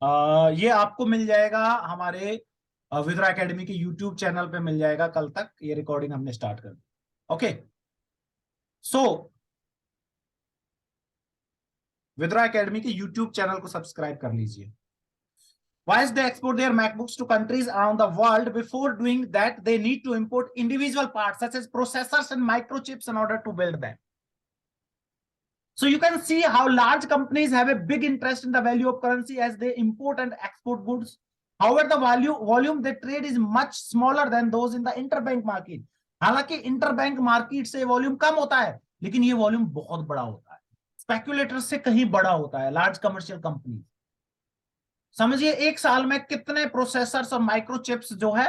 ये आपको मिल जाएगा हमारे विद्रा एकेडमी के यूट्यूब चैनल पे मिल जाएगा। कल तक ये रिकॉर्डिंग हमने स्टार्ट कर दी। ओके, सो विद्रा एकेडमी के यूट्यूब चैनल को सब्सक्राइब कर लीजिए। Why they export their MacBooks to countries around the world? Before doing that, they need to import individual parts such as processors and microchips in order to build them. So you can see how large companies have a big interest in the value of currency as they import and export goods. However, the volume they trade is much smaller than those in the interbank market. हालांकि interbank market से volume कम होता है, लेकिन ये volume बहुत बड़ा होता है, स्पेक्यूलेटर से कहीं बड़ा होता है। लार्ज कमर्शियल कंपनी, समझिए एक साल में कितने प्रोसेसर्स और माइक्रोचिप्स जो है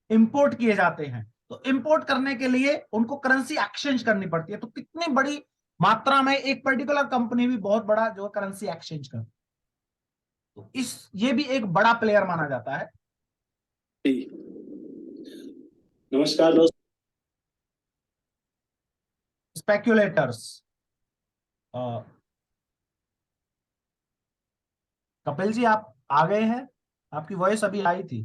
इंपोर्ट किए जाते हैं। तो इंपोर्ट करने के लिए उनको करेंसी एक्सचेंज करनी पड़ती है। तो कितनी बड़ी मात्रा में एक पर्टिकुलर कंपनी भी बहुत बड़ा जो करेंसी एक्सचेंज कर, तो ये भी एक बड़ा प्लेयर माना जाता है। नमस्कार दोस्त। स्पेक्यूलेटर्स, कपिल जी आप आ गए हैं, आपकी वॉइस अभी आई थी।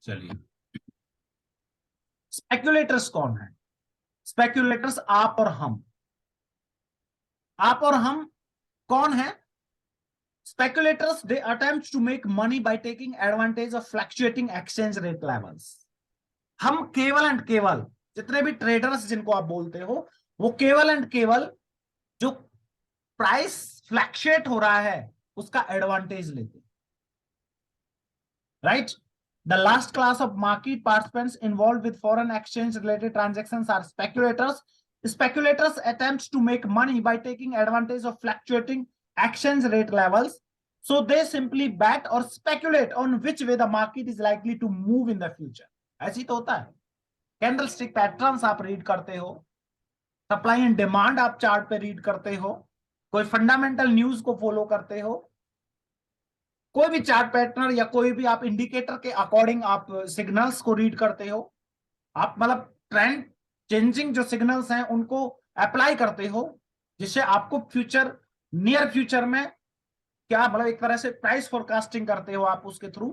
चलिए, स्पेक्यूलेटर्स कौन है? स्पेक्यूलेटर्स आप और हम। आप और हम कौन है? Speculators, they attempt to make money by taking advantage of fluctuating exchange rate levels. हम केवल एंड केवल, जितने भी ट्रेडर्स जिनको आप बोलते हो, वो केवल एंड केवल जो प्राइस फ्लक्चुएट हो रहा है उसका एडवांटेज लेते हैं, right? The last class of market participants involved with foreign exchange related transactions are speculators. Speculators attempt to make money by taking advantage of fluctuating exchange rate levels. So they simply bet or speculate on which way the market is likely to move in the future. ऐसी तो होता है। Candlestick patterns आप read करते हो, supply and demand आप chart पे read करते हो, कोई फंडामेंटल न्यूज को फॉलो करते हो, कोई भी चार्ट पैटर्न या कोई भी आप इंडिकेटर के अकॉर्डिंग आप सिग्नल्स को रीड करते हो, आप मतलब ट्रेंड चेंजिंग जो सिग्नल्स हैं उनको अप्लाई करते हो, जिससे आपको फ्यूचर, नियर फ्यूचर में क्या मतलब एक तरह से प्राइस फोरकास्टिंग करते हो आप उसके थ्रू।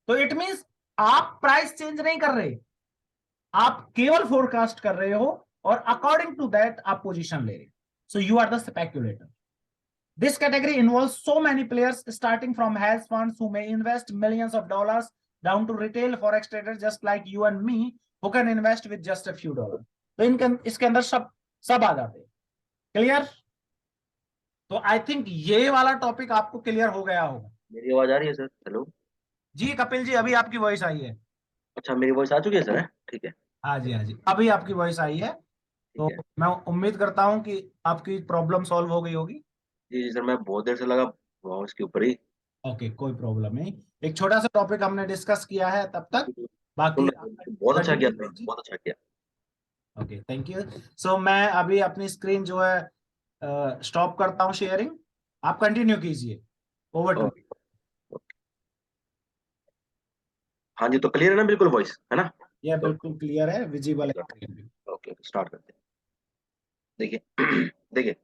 तो इट मींस आप प्राइस चेंज नहीं कर रहे, आप केवल फोरकास्ट कर रहे हो और अकॉर्डिंग टू दैट आप पोजीशन ले रहे हो। So you are the speculator. This category involves so many players, starting from hedge funds who may invest millions of dollars down to retail forex traders just like you and me who can invest with just a few dollars. तो इसके अंदर सब आ जाते हैं। Clear? तो I think ये वाला topic आपको क्लियर हो गया होगा। मेरी आवाज आ रही है सर? हेलो जी कपिल जी, अभी आपकी वॉइस आई है। अच्छा, मेरी वॉइस आ चुकी है सर? ठीक है, हाँ जी, हाँ जी, अभी आपकी वॉइस आई है। ठीक तो है। मैं उम्मीद करता हूँ कि आपकी प्रॉब्लम सॉल्व हो गई होगी। जी जी सर, मैं बहुत देर से लगा हुआ हूँ इसके ऊपर ही। ओके, कोई प्रॉब्लम नहीं। एक छोटा सा टॉपिक हमने डिस्कस किया है तब तक, सुन बाकी रहे हैं, बहुत अच्छा किया कंटिन्यू सर, कीजिए। बहुत अच्छा किया। Okay, thank you. सो मैं अभी अपनी स्क्रीन जो है स्टॉप करता हूँ शेयरिंग, आप कंटिन्यू कीजिए। Over to. ओके, हाँ जी, तो क्लियर है ना बिल्कुल वॉइस, है ना? यह तो बिल्कुल क्लियर है, विजिबल है स्क्रीन पे। ओके, स्टार्ट करते हैं। देखिए देखिए,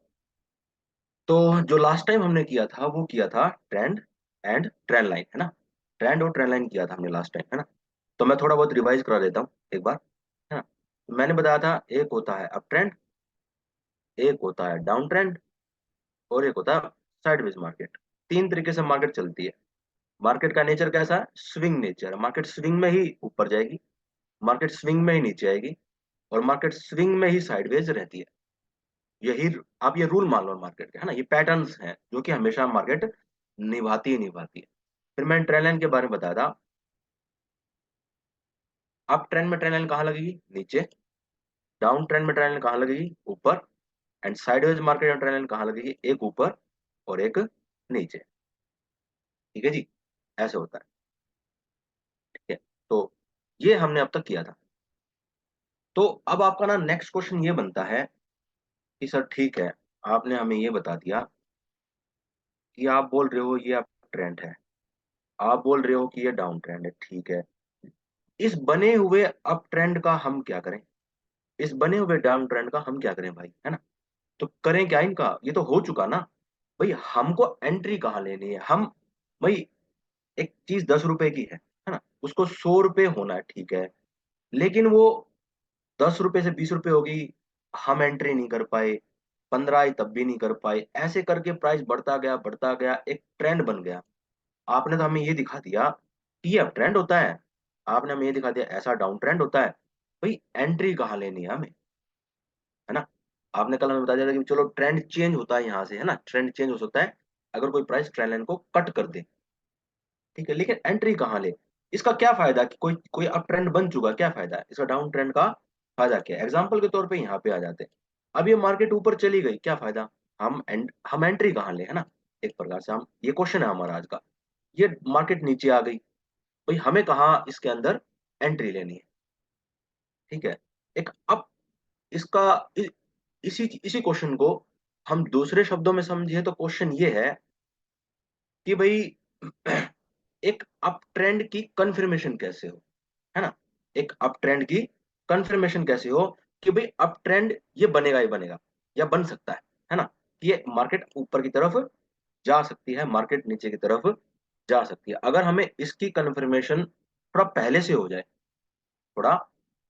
तो जो लास्ट टाइम हमने किया था वो किया था ट्रेंड एंड ट्रेंड लाइन, है ना? ट्रेंड और ट्रेंड लाइन किया था हमने लास्ट टाइम, है ना? तो मैं थोड़ा बहुत रिवाइज करा देता हूँ एक बार, है ना? मैंने बताया था एक होता है अप ट्रेंड, एक होता है डाउन ट्रेंड, और एक होता है साइडवेज मार्केट। तीन तरीके से मार्केट चलती है। मार्केट का नेचर कैसा है? स्विंग नेचर है। मार्केट स्विंग में ही ऊपर जाएगी, मार्केट स्विंग में ही नीचे आएगी, और मार्केट स्विंग में ही साइडवेज रहती है। यही आप ये रूल मान लो मार्केट के, है ना? ये पैटर्न्स हैं जो कि हमेशा मार्केट निभाती ही निभाती है। फिर मैंने ट्रेंड लाइन के बारे में बताया था। अप ट्रेंड में ट्रेंड लाइन कहाँ लगेगी? नीचे। डाउन ट्रेंड में ट्रेंड लाइन कहाँ लगेगी? ऊपर। एंड साइडवेज मार्केट में ट्रेंड लाइन कहाँ लगेगी? एक ऊपर और एक नीचे। ठीक है जी, ऐसे होता है। ठीक है, तो ये हमने अब तक किया था। तो अब आपका ना नेक्स्ट क्वेश्चन ये बनता है कि सर ठीक है, आपने हमें ये बता दिया कि आप बोल रहे हो ये अप ट्रेंड है, आप बोल रहे हो कि ये डाउन ट्रेंड है, ठीक है। इस बने हुए अप ट्रेंड का हम क्या करें? इस बने हुए डाउन ट्रेंड का हम क्या करें भाई, है ना? तो करें क्या इनका, ये तो हो चुका ना भाई। हमको एंट्री कहाँ लेनी है? हम भाई एक चीज 10 रुपए की है ना, उसको 100 रुपए होना है, ठीक है, लेकिन वो 10 रुपए से 20 रुपए हो गई, हम एंट्री नहीं कर पाए, 15 आई तब भी नहीं कर पाए, ऐसे करके प्राइस बढ़ता गया, एक ट्रेंड बन गया। आपने तो हमें ये दिखा दिया कि ये अप ट्रेंड होता है, आपने हमें ये दिखा दिया ऐसा डाउन ट्रेंड होता है, भाई एंट्री कहाँ लेनी है हमें, है ना? आपने कल हमें बता दिया था कि चलो ट्रेंड चेंज होता है यहाँ से, है ना, ट्रेंड चेंज हो सकता है अगर कोई प्राइस ट्रेंड लाइन को कट कर दे, ठीक है, लेकिन एंट्री कहाँ ले? इसका क्या फायदा कि कोई कोई अप ट्रेंड बन चुका, क्या फायदा है इसका? डाउन ट्रेंड का फायदा क्या है? एग्जाम्पल के तौर पे यहाँ पे आ जाते हैं। अब ये मार्केट ऊपर चली गई, क्या फायदा? हम एंट्री कहाँ ले, है ना? एक प्रकार से हम, ये क्वेश्चन है हमारा आज का। ये मार्केट नीचे आ गई, भाई हमें कहाँ इसके अंदर एंट्री लेनी है, ठीक है? एक अब इसका इ, इसी इसी क्वेश्चन को हम दूसरे शब्दों में समझिए तो क्वेश्चन ये है कि भाई एक अप ट्रेंड की कंफर्मेशन कैसे हो, है ना? एक अप ट्रेंड की कंफर्मेशन कैसे हो कि भाई अप ट्रेंड ये बनेगा ही बनेगा, या बन सकता है ना? ये मार्केट ऊपर की तरफ जा सकती है, मार्केट नीचे की तरफ जा सकती है। अगर हमें इसकी कंफर्मेशन थोड़ा पहले से हो जाए, थोड़ा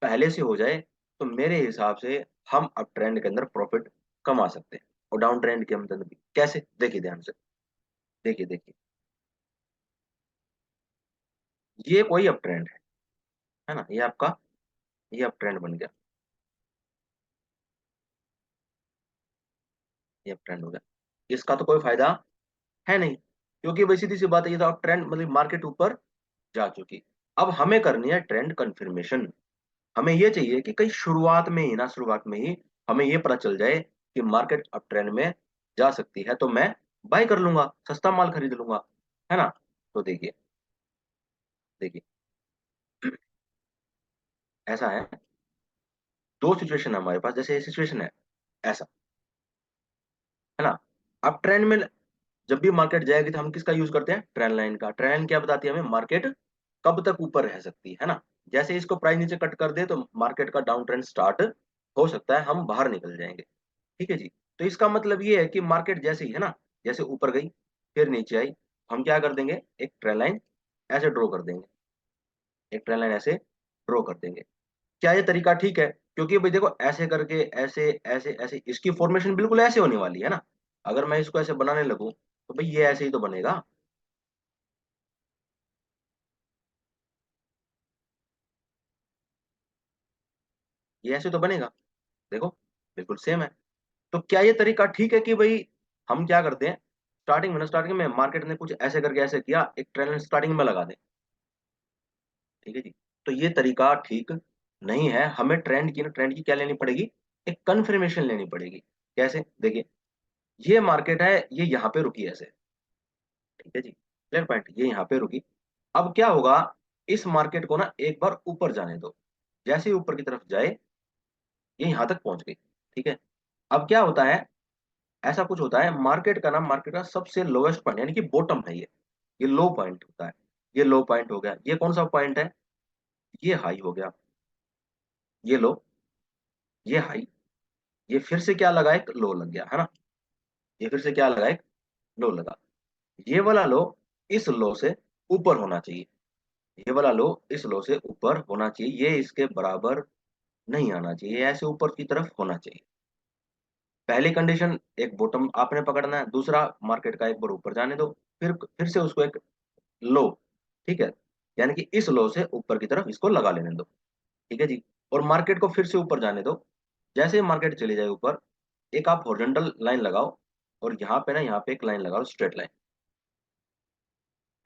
पहले से हो जाए, तो मेरे हिसाब से हम अप ट्रेंड के अंदर प्रॉफिट कमा सकते हैं, और डाउन ट्रेंड के अंदर भी। कैसे? देखिए ध्यान से, देखिए देखिए, ये कोई अप ट्रेंड है ना, ये आपका, ये अप ट्रेंड बन गया, ये अप ट्रेंड हो गया। इसका तो कोई फायदा है नहीं, क्योंकि भाई सीधी सी बात है, ये तो अब ट्रेंड मतलब मार्केट ऊपर जा चुकी। अब हमें करनी है ट्रेंड कंफर्मेशन। हमें ये चाहिए कि कहीं शुरुआत में ही ना, शुरुआत में ही हमें ये पता चल जाए कि मार्केट अब ट्रेंड में जा सकती है, तो मैं बाय कर लूंगा, सस्ता माल खरीद लूंगा, है ना? तो देखिए, देखिए ऐसा है, दो सिचुएशन है हमारे पास। जैसे ये सिचुएशन है ऐसा, है ना? अब ट्रेंड में जब भी मार्केट जाएगी तो हम किसका यूज करते हैं? ट्रेंड लाइन का। ट्रेंड लाइन क्या बताती है हमें? मार्केट कब तक ऊपर रह सकती है ना? जैसे इसको प्राइस नीचे कट कर दे तो मार्केट का डाउन ट्रेंड स्टार्ट हो सकता है, हम बाहर निकल जाएंगे, ठीक है जी। तो इसका मतलब ये है कि मार्केट जैसे ही, है ना, जैसे ऊपर गई फिर नीचे आई, हम क्या कर देंगे? एक ट्रेंड लाइन ऐसे ड्रॉ कर देंगे, एक ट्रेंड लाइन ऐसे ड्रॉ कर देंगे। क्या ये तरीका ठीक है? क्योंकि भाई देखो, ऐसे करके ऐसे ऐसे ऐसे इसकी फॉर्मेशन बिल्कुल ऐसे होने वाली है ना। अगर मैं इसको ऐसे बनाने लगूं तो भाई ये ऐसे ही तो बनेगा, ये ऐसे तो बनेगा, देखो बिल्कुल सेम है। तो क्या ये तरीका ठीक है कि भाई हम क्या करते हैं, स्टार्टिंग में मार्केट ने कुछ ऐसे करके ऐसे किया, एक ट्रेंड स्टार्टिंग में लगा दें, ठीक है जी? तो ये तरीका ठीक नहीं है। हमें ट्रेंड की ना, ट्रेंड की क्या लेनी पड़ेगी? एक कंफर्मेशन लेनी पड़ेगी। कैसे? देखिए, ये मार्केट है, ये यहाँ पे रुकी ऐसे, ठीक है जी, क्लियर पॉइंट, ये यहाँ पे रुकी। अब क्या होगा, इस मार्केट को ना एक बार ऊपर जाने दो, जैसे ही ऊपर की तरफ जाए, ये यहाँ तक पहुंच गई, ठीक है। अब क्या होता है, ऐसा कुछ होता है, मार्केट का ना, मार्केट का सबसे लोएस्ट पॉइंट यानी कि बॉटम है ये लो पॉइंट होता है, ये लो पॉइंट हो गया। ये कौन सा पॉइंट है? ये हाई हो गया, ये लो, ये हाई, ये फिर से क्या लगा? एक लो लग गया, है ना? ये फिर से क्या लगा? एक लो लगा। ये वाला लो इस लो से ऊपर होना चाहिए, ये वाला लो इस लो से ऊपर होना चाहिए, ये इसके बराबर नहीं आना चाहिए, ये ऐसे ऊपर की तरफ होना चाहिए। पहली कंडीशन, एक बॉटम आपने पकड़ना है, दूसरा मार्केट का एक बार ऊपर जाने दो, फिर से उसको एक लो, ठीक है, यानी कि इस लो से ऊपर की तरफ इसको लगा लेने दो, ठीक है जी। और मार्केट को फिर से ऊपर जाने दो, जैसे ही मार्केट चली जाए ऊपर, एक आप हॉरिजॉन्टल लाइन लगाओ, और यहाँ पे ना, यहाँ पे एक लाइन लगाओ, स्ट्रेट लाइन,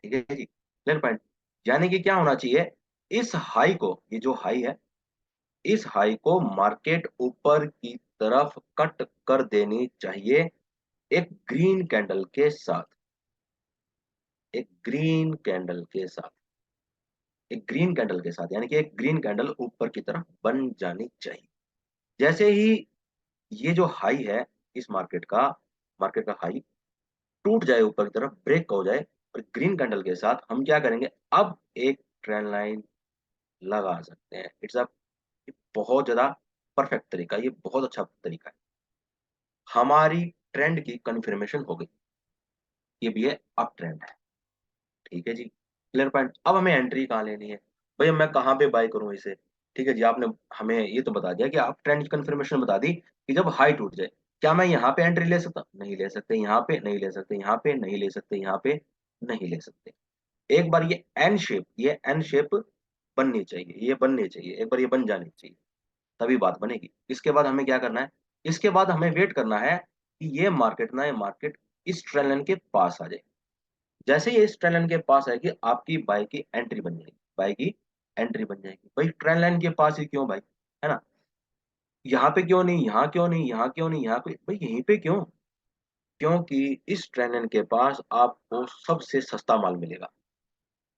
ठीक है जी, क्लियर पॉइंट। यानी कि क्या होना चाहिए, इस हाई को, ये जो हाई है, इस हाई को मार्केट ऊपर की तरफ कट कर देनी चाहिए, एक ग्रीन कैंडल के साथ, एक ग्रीन कैंडल के साथ, एक ग्रीन कैंडल के साथ, यानी कि एक ग्रीन कैंडल ऊपर की तरफ बन जानी चाहिए। जैसे ही ये जो हाई है इस मार्केट का हाई टूट जाए, ऊपर की तरफ ब्रेक हो जाए, और ग्रीन कैंडल के साथ हम क्या करेंगे, अब एक ट्रेंड लाइन लगा सकते हैं। इट्स अ बहुत ज्यादा परफेक्ट तरीका, ये बहुत अच्छा तरीका है। हमारी ट्रेंड की कंफर्मेशन हो गई, ये भी है अप ट्रेंड है, ठीक है जी, क्लियर पॉइंट। अब हमें एंट्री कहाँ लेनी है, भैया मैं कहाँ पे बाय करूं इसे, ठीक है जी, आपने हमें ये तो बता दिया कि आप ट्रेंड की कंफर्मेशन बता दी कि जब हाई टूट जाए, क्या मैं यहाँ पे एंट्री ले सकता, नहीं ले सकते, यहाँ पे नहीं ले सकते, यहाँ पे नहीं ले सकते, यहाँ पे नहीं ले सकते। एक बार ये एन शेप बननी चाहिए, ये बननी चाहिए, एक बार ये बन जानी चाहिए, तभी बात बनेगी। इसके बाद हमें क्या करना है, इसके बाद हमें वेट करना है कि ये मार्केट इस ट्रेंड लाइन के पास आ जाए। जैसे ही इस ट्रेंड लाइन के पास आएगी, आपकी बाय की एंट्री बन जाएगी, बाय की एंट्री बन जाएगी। भाई ट्रेंड लाइन के पास ही क्यों भाई, है ना, यहाँ पे क्यों नहीं, यहाँ क्यों नहीं, यहाँ क्यों नहीं, यहाँ पे भाई यहीं पे क्यों, क्योंकि इस ट्रेंड लाइन के पास आपको सबसे सस्ता माल मिलेगा।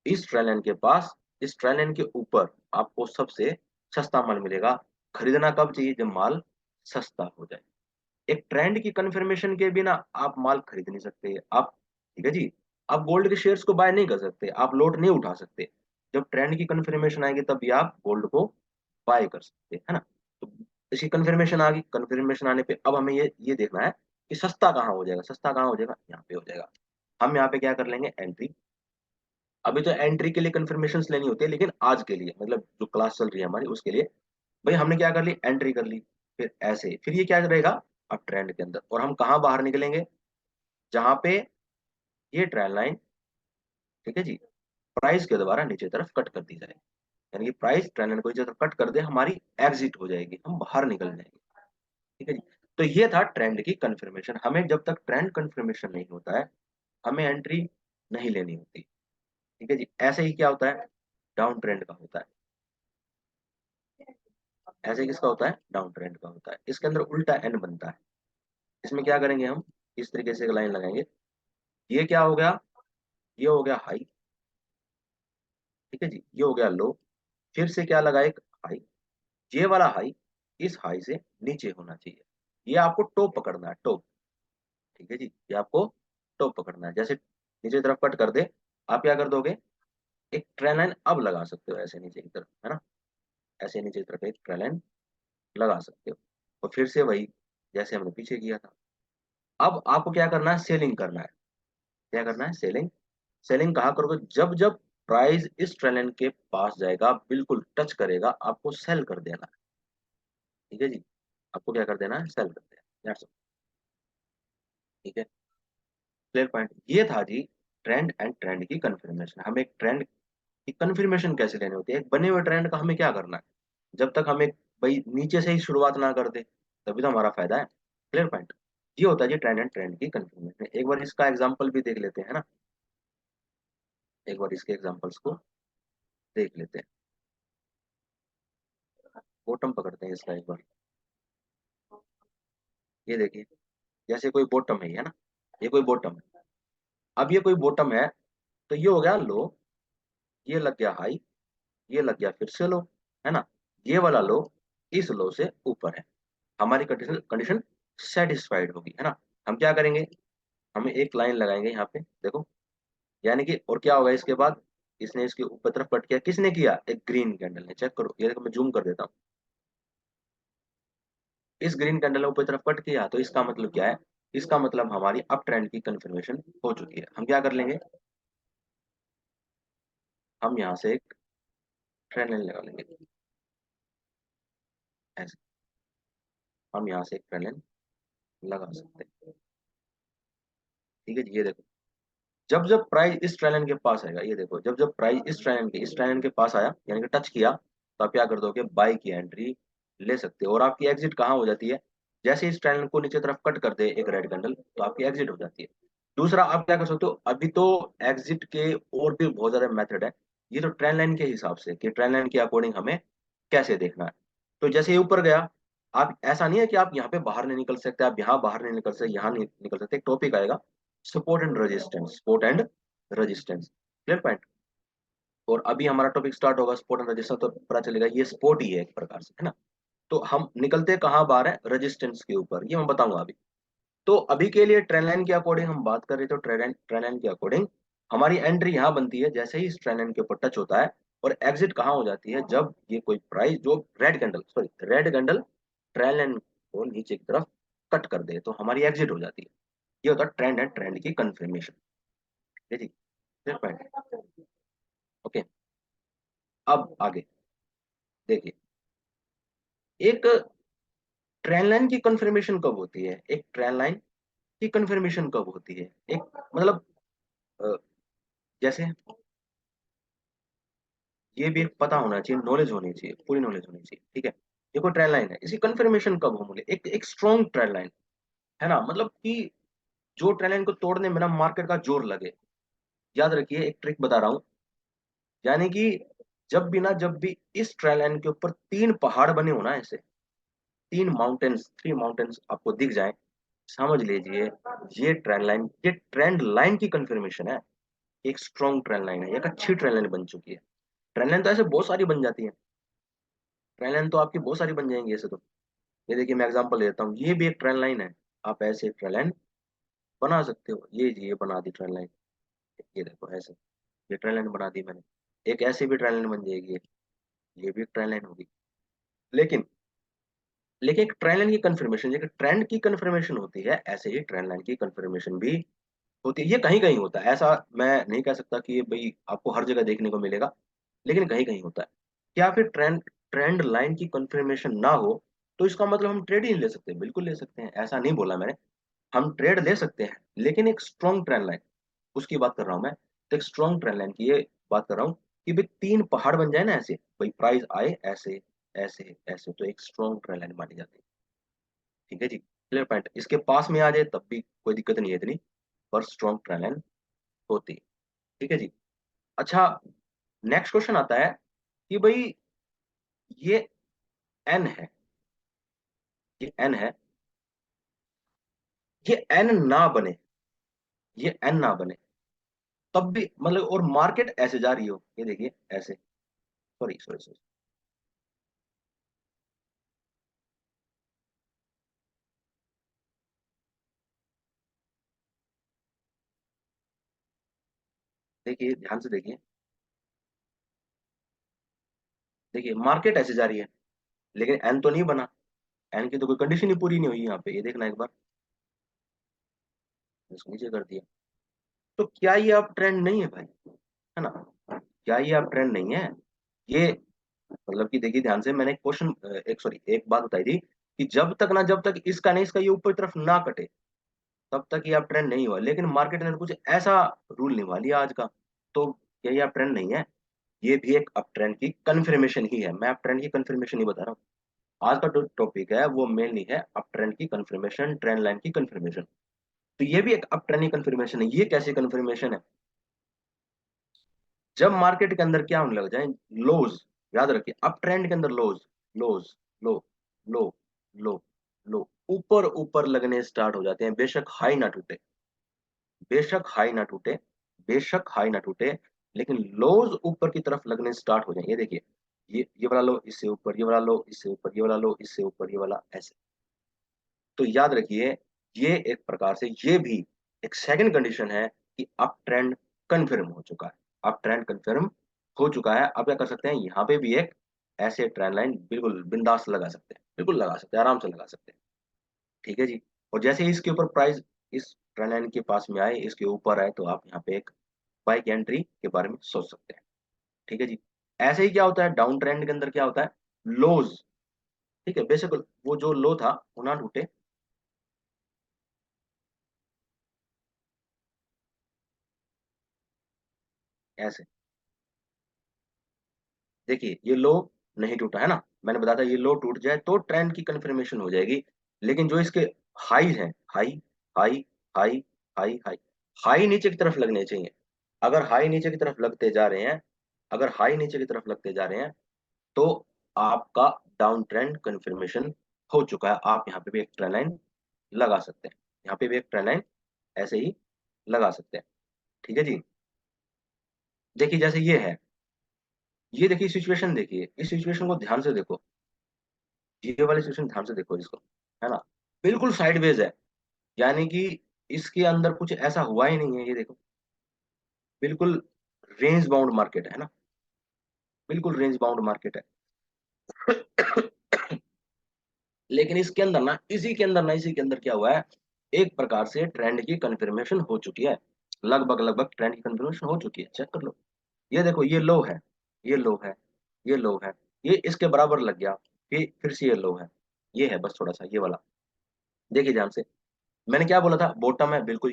इस ट्रेन लाइन के पास, इस ट्रेन लाइन के ऊपर आपको सबसे सस्ता माल मिलेगा। खरीदना कब चाहिए, जब माल सस्ता हो जाए। एक ट्रेंड की कंफर्मेशन के बिना आप माल खरीद नहीं सकते आप, ठीक है जी। आप गोल्ड के शेयर्स को बाय नहीं कर सकते, आप लोट नहीं उठा सकते। जब ट्रेंड की कंफर्मेशन आएगी तभी आप गोल्ड को बाय कर सकते, है ना। तो इसकी कंफर्मेशन आ गई, कंफर्मेशन आने पे अब हमें ये देखना है कि सस्ता कहाँ हो जाएगा, सस्ता कहाँ हो जाएगा, यहाँ पे हो जाएगा। हम यहाँ पे क्या कर लेंगे, एंट्री। अभी तो एंट्री के लिए कंफर्मेशन लेनी होती है, लेकिन आज के लिए मतलब जो क्लास चल रही है हमारी उसके लिए, भाई हमने क्या कर ली, एंट्री कर ली। फिर ऐसे, फिर ये क्या रहेगा, अब ट्रेंड के अंदर, और हम कहाँ बाहर निकलेंगे, जहां पे ये ट्रेंड लाइन, ठीक है जी, प्राइस के द्वारा नीचे तरफ कट कर दी जाए, यानी कि प्राइस ट्रेंड लाइन को नीचे तरफ कट कर दे, हमारी एग्जिट हो जाएगी, हम बाहर निकल जाएंगे, ठीक है जी। तो ये था ट्रेंड की कंफर्मेशन। हमें जब तक ट्रेंड कंफर्मेशन नहीं होता है, हमें एंट्री नहीं लेनी होती, ठीक है जी। ऐसे ही क्या होता है, डाउन ट्रेंड का होता है, ऐसे किसका होता है, डाउन ट्रेंड का होता है। इसके अंदर उल्टा एंड बनता है। इसमें क्या करेंगे हम, इस तरीके से एक लाइन लगाएंगे, ये क्या हो गया, ये हो गया हाई, ठीक है जी, ये हो गया लो, फिर से क्या लगा, एक हाई, ये वाला हाई इस हाई से नीचे होना चाहिए, ये आपको टॉप पकड़ना है, टॉप, ठीक है जी, ये आपको टॉप पकड़ना है। जैसे नीचे तरफ कट कर दे, आप क्या कर दोगे, एक ट्रेन लाइन अब लगा सकते हो ऐसे नीचे की तरफ, है ना, ऐसे नीचे की तरफ एक ट्रेन लाइन लगा सकते हो। और फिर से वही, जैसे हमने पीछे किया था। अब आपको क्या करना है, सेलिंग करना है। क्या करना है, सेलिंग। सेलिंग कहाँ करोगे, जब जब प्राइस इस ट्रेंड लाइन के पास जाएगा, बिल्कुल टच करेगा, आपको सेल कर देना है, ठीक है जी, आपको क्या कर देना है, सेल कर देना है, That's all, ठीक है, क्लियर पॉइंट। ये था जी ट्रेंड एंड ट्रेंड की कंफर्मेशन। हमें एक ट्रेंड की कंफर्मेशन कैसे लेनी होती है, एक बने हुए ट्रेंड का हमें क्या करना है, जब तक हमें भाई नीचे से ही शुरुआत ना कर दे, तभी तो हमारा फायदा है, क्लियर पॉइंट। ये होता है जी ट्रेंड एंड ट्रेंड की कंफर्मेशन। एक बार इसका एग्जांपल भी देख लेते हैं, है ना, एक बार इसके एग्जांपल्स को देख लेते हैं। बॉटम पकड़ते हैं इसका एक बार, ये देखिए, जैसे कोई बॉटम है ना, ये कोई बॉटम है। अब ये कोई बॉटम है, तो ये हो गया लो, ये लग गया हाई, ये लग गया फिर से लो, है ना, ये वाला लो इस लो से ऊपर है, हमारी कंडीशन कंडीशन सेटिस्फाइड होगी, है ना। हम क्या करेंगे, हमें एक लाइन लगाएंगे यहाँ पे, देखो, यानी कि, और क्या होगा इसके बाद, इसने इसके ऊपर तरफ कट किया, किसने किया, एक ग्रीन कैंडल ने, चेक करो, ये देखो मैं जूम कर देता हूँ, इस ग्रीन कैंडल ने ऊपर तरफ कट किया, तो इसका मतलब क्या है, इसका मतलब हमारी अप ट्रेंड की कंफर्मेशन हो चुकी है। हम क्या कर लेंगे, हम यहाँ से एक ट्रेंड लाइन लगा लेंगे, ऐसे हम यहाँ से एक ट्रेंड लाइन लगा सकते हैं, ठीक है जी। ये देखो, जब जब प्राइस इस ट्रेंड लाइन के पास आएगा, ये देखो, जब जब प्राइस इस ट्रेंड लाइन के पास आया, यानी कि टच किया, तो आप क्या कर दोगे, बाय की एंट्री ले सकते हो। और आपकी एग्जिट कहाँ हो जाती है, जैसे इस ट्रेंड लाइन को नीचे तरफ कट कर दे एक रेड कैंडल, तो आपकी एग्जिट हो जाती है। दूसरा आप क्या कर सकते हो, अभी तो एग्जिट के और भी बहुत ज्यादा मेथड है, ये तो ट्रेंड लाइन के हिसाब से कि ट्रेंड लाइन के अकॉर्डिंग हमें कैसे देखना है। तो जैसे ये ऊपर गया, आप ऐसा नहीं है कि आप यहाँ पे बाहर नहीं निकल सकते, आप यहाँ बाहर नहीं निकल सकते, यहाँ नहीं निकल सकते, एक टॉपिक आएगा, support and resistance, support and resistance, clear point. और अभी हमारा टॉपिक स्टार्ट होगा सपोर्ट एंड रेजिस्टेंस, तो पता चलेगा ये सपोर्ट ही है एक प्रकार से, है ना। तो हम निकलते कहाँ बाहर है, रेजिस्टेंस के ऊपर, ये मैं बताऊंगा अभी। तो अभी के लिए ट्रेंड लाइन के अकॉर्डिंग हम बात कर रहे थे, ट्रेंड लाइन के अकॉर्डिंग हमारी एंट्री यहाँ बनती है, जैसे ही इस ट्रेंड लाइन के ऊपर टच होता है। और एग्जिट कहाँ हो जाती है, जब ये कोई प्राइस जो red candle, sorry red candle trend line को नीचे की तरफ कट कर दे तो हमारी एग्जिट हो जाती है। ये होता है ट्रेंड एंड ट्रेंड की कंफर्मेशन। ठीक है जी, clear point? ओके, अब आगे देखिए, एक ट्रेंड लाइन की कंफर्मेशन कब होती है, एक ट्रेंड लाइन की कंफर्मेशन कब होती है, एक मतलब अ, जैसे ये भी एक पता होना चाहिए, नॉलेज होनी चाहिए, पूरी नॉलेज होनी चाहिए। ठीक है, ये कोई ट्रेंड लाइन है, इसकी कंफर्मेशन कब हो बोले, एक एक स्ट्रॉन्ग ट्रेंड लाइन है ना, मतलब कि जो ट्रेंड लाइन को तोड़ने में ना मार्केट का जोर लगे। याद रखिए, एक ट्रिक बता रहा हूँ, यानी कि जब भी इस ट्रेंड लाइन के ऊपर तीन पहाड़ बने हो ना, ऐसे तीन माउंटेन्स, थ्री माउंटेन्स आपको दिख जाए, समझ लीजिए ये ट्रेंड लाइन, ये ट्रेंड लाइन की कंफर्मेशन है, एक स्ट्रॉन्ग ट्रेंड लाइन है, एक अच्छी ट्रेंड लाइन बन चुकी है। ट्रेंड लाइन तो ऐसे बहुत सारी बन जाती है, ट्रेंड लाइन तो आपकी बहुत सारी बन जाएंगी ऐसे तो। ये देखिए, मैं एग्जांपल देता हूँ, ये भी एक ट्रेंड लाइन है, आप ऐसे ट्रेंड लाइन बना सकते हो, ये बना दी ट्रेंड लाइन, ये देखो ऐसे, ये ट्रेंड लाइन बना दी मैंने। एक ऐसे भी ट्रेंड लाइन बन जाएगी, ये भी एक ट्रेंड लाइन होगी। लेकिन लेकिन एक ट्रेंड लाइन की कंफर्मेशन, एक ट्रेंड की कंफर्मेशन होती है, ऐसे ही ट्रेंड लाइन की कंफर्मेशन भी होती है। ये कहीं कहीं होता है, ऐसा मैं नहीं कह सकता कि ये भाई आपको हर जगह देखने को मिलेगा, लेकिन कहीं कहीं होता है। क्या फिर ट्रेंड ट्रेंड लाइन की कंफर्मेशन ना हो तो इसका मतलब हम ट्रेड ही नहीं ले सकते? बिल्कुल ले सकते हैं, ऐसा नहीं बोला मैंने, हम ट्रेड ले सकते हैं, लेकिन एक स्ट्रॉन्ग ट्रेंड लाइन, उसकी बात कर रहा हूं मैं। तो एक स्ट्रॉन्ग ट्रेंड लाइन की ये बात कर रहा हूँ कि भाई तीन पहाड़ बन जाए ना ऐसे, भाई प्राइस आए ऐसे ऐसे ऐसे, तो एक स्ट्रॉन्ग ट्रेंड लाइन मानी जाती है। ठीक है जी, क्लियर पॉइंट, इसके पास में आ जाए तब भी कोई दिक्कत नहीं है इतनी, पर स्ट्रॉन्ग ट्रेंड लाइन होती है। ठीक है जी। अच्छा, नेक्स्ट क्वेश्चन आता है कि भाई ये एन है, ये एन है, ये एन ना बने, ये एन ना बने तब भी मतलब, और मार्केट ऐसे जा रही हो, ये देखिए ऐसे, सॉरी सॉरी सॉरी, देखिए ध्यान से देखिए, देखिए मार्केट ऐसे जा रही है, लेकिन एन तो नहीं बना, एन की तो कोई कंडीशन ही पूरी नहीं हुई यहाँ पे, ये देखना एक बार, इसको नीचे कर दिया, तो क्या ये आप ट्रेंड नहीं है भाई, है ना, क्या ये आप ट्रेंड नहीं है? ये मतलब कि देखिए ध्यान से, मैंने एक क्वेश्चन, एक सॉरी एक बात बताई थी कि जब तक इसका नहीं, इसका ये ऊपर की तरफ ना कटे, तब तक ये आप ट्रेंड नहीं हुआ, लेकिन मार्केट ने कुछ ऐसा रूल निभा लिया आज का, तो क्या ये आप ट्रेंड नहीं है? ये भी एक अप ट्रेंड की कंफर्मेशन ही है, मैं अप ट्रेंड की कंफर्मेशन ही बता रहा हूँ। आज का जो टॉपिक है वो मेनली है अप ट्रेंड की कंफर्मेशन, ट्रेंड लाइन की कंफर्मेशन। तो ये भी एक अप ट्रेंड की कंफर्मेशन है। ये कैसी कंफर्मेशन है? जब मार्केट के अंदर क्या होने लग जाए, लोज, याद रखिए अप ट्रेंड के अंदर लोज, लोज, लो, लो, लो, लो, ऊपर ऊपर लगने स्टार्ट हो जाते हैं, बेशक हाई ना टूटे, बेशक हाई ना टूटे, बेशक हाई ना टूटे, लेकिन लोज ऊपर की तरफ लगने स्टार्ट हो जाए। ये देखिए, ये वाला लो इससे ऊपर, ये वाला लो इससे ऊपर, ये वाला लो इससे ऊपर, ये वाला ऐसे। तो याद रखिए, ये एक प्रकार से ये भी एक सेकंड कंडीशन है कि अप ट्रेंड कंफर्म हो चुका है, अप ट्रेंड कंफर्म हो चुका है। अब क्या कर सकते हैं, यहाँ पे भी एक ऐसे ट्रेंड लाइन बिल्कुल बिंदास लगा सकते हैं, बिल्कुल लगा सकते हैं, आराम से लगा सकते हैं। ठीक है जी। और जैसे ही इसके ऊपर प्राइस इस ट्रेंड लाइन के पास में आए, इसके ऊपर आए, तो आप यहाँ पे एक बाइक एंट्री के बारे में सोच सकते हैं। ठीक है जी। ऐसे ही क्या होता है डाउन ट्रेंड के अंदर, क्या होता है, लोज, ठीक है, बेशक वो जो लो था वो ना टूटे, ऐसे, देखिए ये लो नहीं टूटा है ना, मैंने बताया था ये लो टूट जाए तो ट्रेंड की कंफर्मेशन हो जाएगी। लेकिन जो इसके हाई है, high, high, high, high, high, high नीचे की तरफ लगने चाहिए। अगर हाई नीचे की तरफ लगते जा रहे हैं, अगर हाई नीचे की तरफ लगते जा रहे हैं, तो आपका डाउन ट्रेंड कंफर्मेशन हो चुका है। आप यहाँ पे भी एक ट्रेंड लाइन लगा सकते हैं, यहाँ पे भी एक ट्रेंड लाइन ऐसे ही लगा सकते हैं। ठीक है जी। देखिए जैसे ये है, ये देखिए सिचुएशन, देखिए इस सिचुएशन को ध्यान से देखो, ये वाली सिचुएशन ध्यान से देखो इसको, है ना, बिल्कुल साइडवेज है, यानी कि इसके अंदर कुछ ऐसा हुआ ही नहीं है, ये देखो, बिल्कुल रेंज बाउंड मार्केट है ना, बिल्कुल रेंज बाउंड मार्केट है। लेकिन इसके अंदर ना, इसी के अंदर क्या हुआ है, एक प्रकार से ट्रेंड की कंफर्मेशन हो चुकी है। लगभग लगभग ट्रेंड की कंफर्मेशन हो चुकी है, चेक कर लो। ये देखो, ये लो है, ये लो है, ये लो है, ये इसके बराबर लग गया, फिर से ये लो है, ये है बस थोड़ा सा ये वाला। देखिए ध्यान से, मैंने क्या बोला था, बॉटम है बिल्कुल,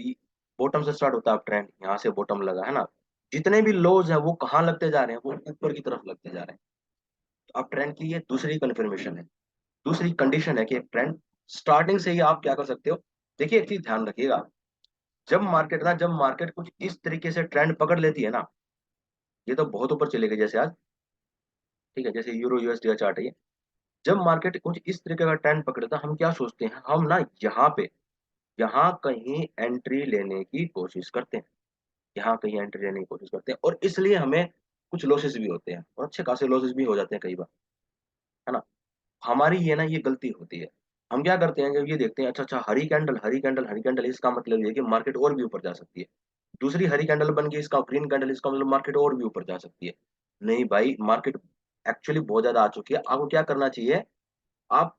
बॉटम से स्टार्ट होता है ट्रेंड, यहाँ से बॉटम लगा है ना। जितने भी लोज है वो कहाँ लगते जा रहे हैं, वो ऊपर की तरफ लगते जा रहे हैं। तो अब ट्रेंड की ये दूसरी कन्फर्मेशन है, दूसरी कंडीशन है कि एक ट्रेंड स्टार्टिंग से ही आप क्या कर सकते हो। देखिए एक चीज ध्यान रखिएगा, जब मार्केट कुछ इस तरीके से ट्रेंड पकड़ लेती है ना, ये तो बहुत ऊपर चले गए जैसे आज, ठीक है, जैसे यूरो यूएसडी का चार्ट है ये। जब मार्केट कुछ इस तरीके का ट्रेंड पकड़ता है, हम क्या सोचते हैं, हम ना यहाँ पे, यहाँ कहीं एंट्री लेने की कोशिश करते हैं, यहाँ कहीं एंट्री लेने की कोशिश करते हैं, और इसलिए हमें कुछ लॉसेस भी होते हैं, और अच्छे खासे लॉसेस भी हो जाते हैं कई बार, है ना। हमारी ये ना, ये गलती होती है। हम क्या करते हैं, जब ये देखते हैं अच्छा अच्छा, हरी कैंडल, हरी कैंडल, हरी कैंडल, इसका मतलब ये है कि मार्केट और भी ऊपर जा सकती है। दूसरी हरी कैंडल बन गई, इसका ग्रीन कैंडल, इसका मतलब मार्केट और भी ऊपर जा सकती है। नहीं भाई, मार्केट एक्चुअली बहुत ज्यादा आ चुकी है, आपको क्या करना चाहिए, आप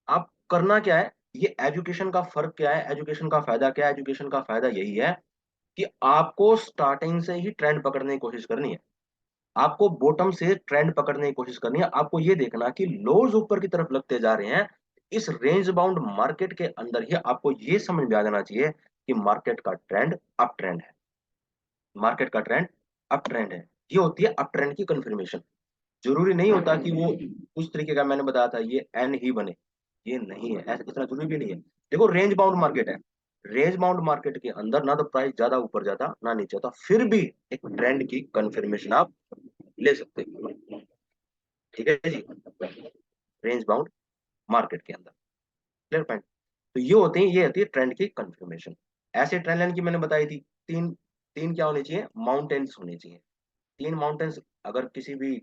आप करना क्या है, ये एजुकेशन का फर्क क्या है, एजुकेशन का फायदा क्या है, एजुकेशन का फायदा यही है कि आपको स्टार्टिंग से ही ट्रेंड पकड़ने की कोशिश करनी है, आपको बॉटम से ट्रेंड पकड़ने की कोशिश करनी है। आपको ये देखना कि लोज ऊपर की तरफ लगते जा रहे हैं, इस रेंज बाउंड मार्केट के अंदर ही आपको ये समझ में आ जाना चाहिए कि मार्केट का ट्रेंड अप ट्रेंड है, मार्केट का ट्रेंड अप ट्रेंड है। ये होती है अप ट्रेंड की कंफर्मेशन। जरूरी नहीं होता कि वो उस तरीके का मैंने बताया था ये एन ही बने, ये नहीं है, ऐसा इतना जरूरी भी नहीं है। देखो रेंज बाउंड मार्केट है, रेंज बाउंड मार्केट के अंदर ना तो प्राइस ज्यादा ऊपर जाता ना नीचे जाता, फिर भी एक ट्रेंड की कंफर्मेशन आप ले सकते हो, ठीक है जी, रेंज बाउंड मार्केट के अंदर। Clear point. तो ये होती है ट्रेंड की कंफर्मेशन। ऐसे ट्रेंड लाइन की मैंने बताई थी, तीन, तीन क्या होनी चाहिए, माउंटेन्स होनी चाहिए। तीन माउंटेन्स अगर किसी भी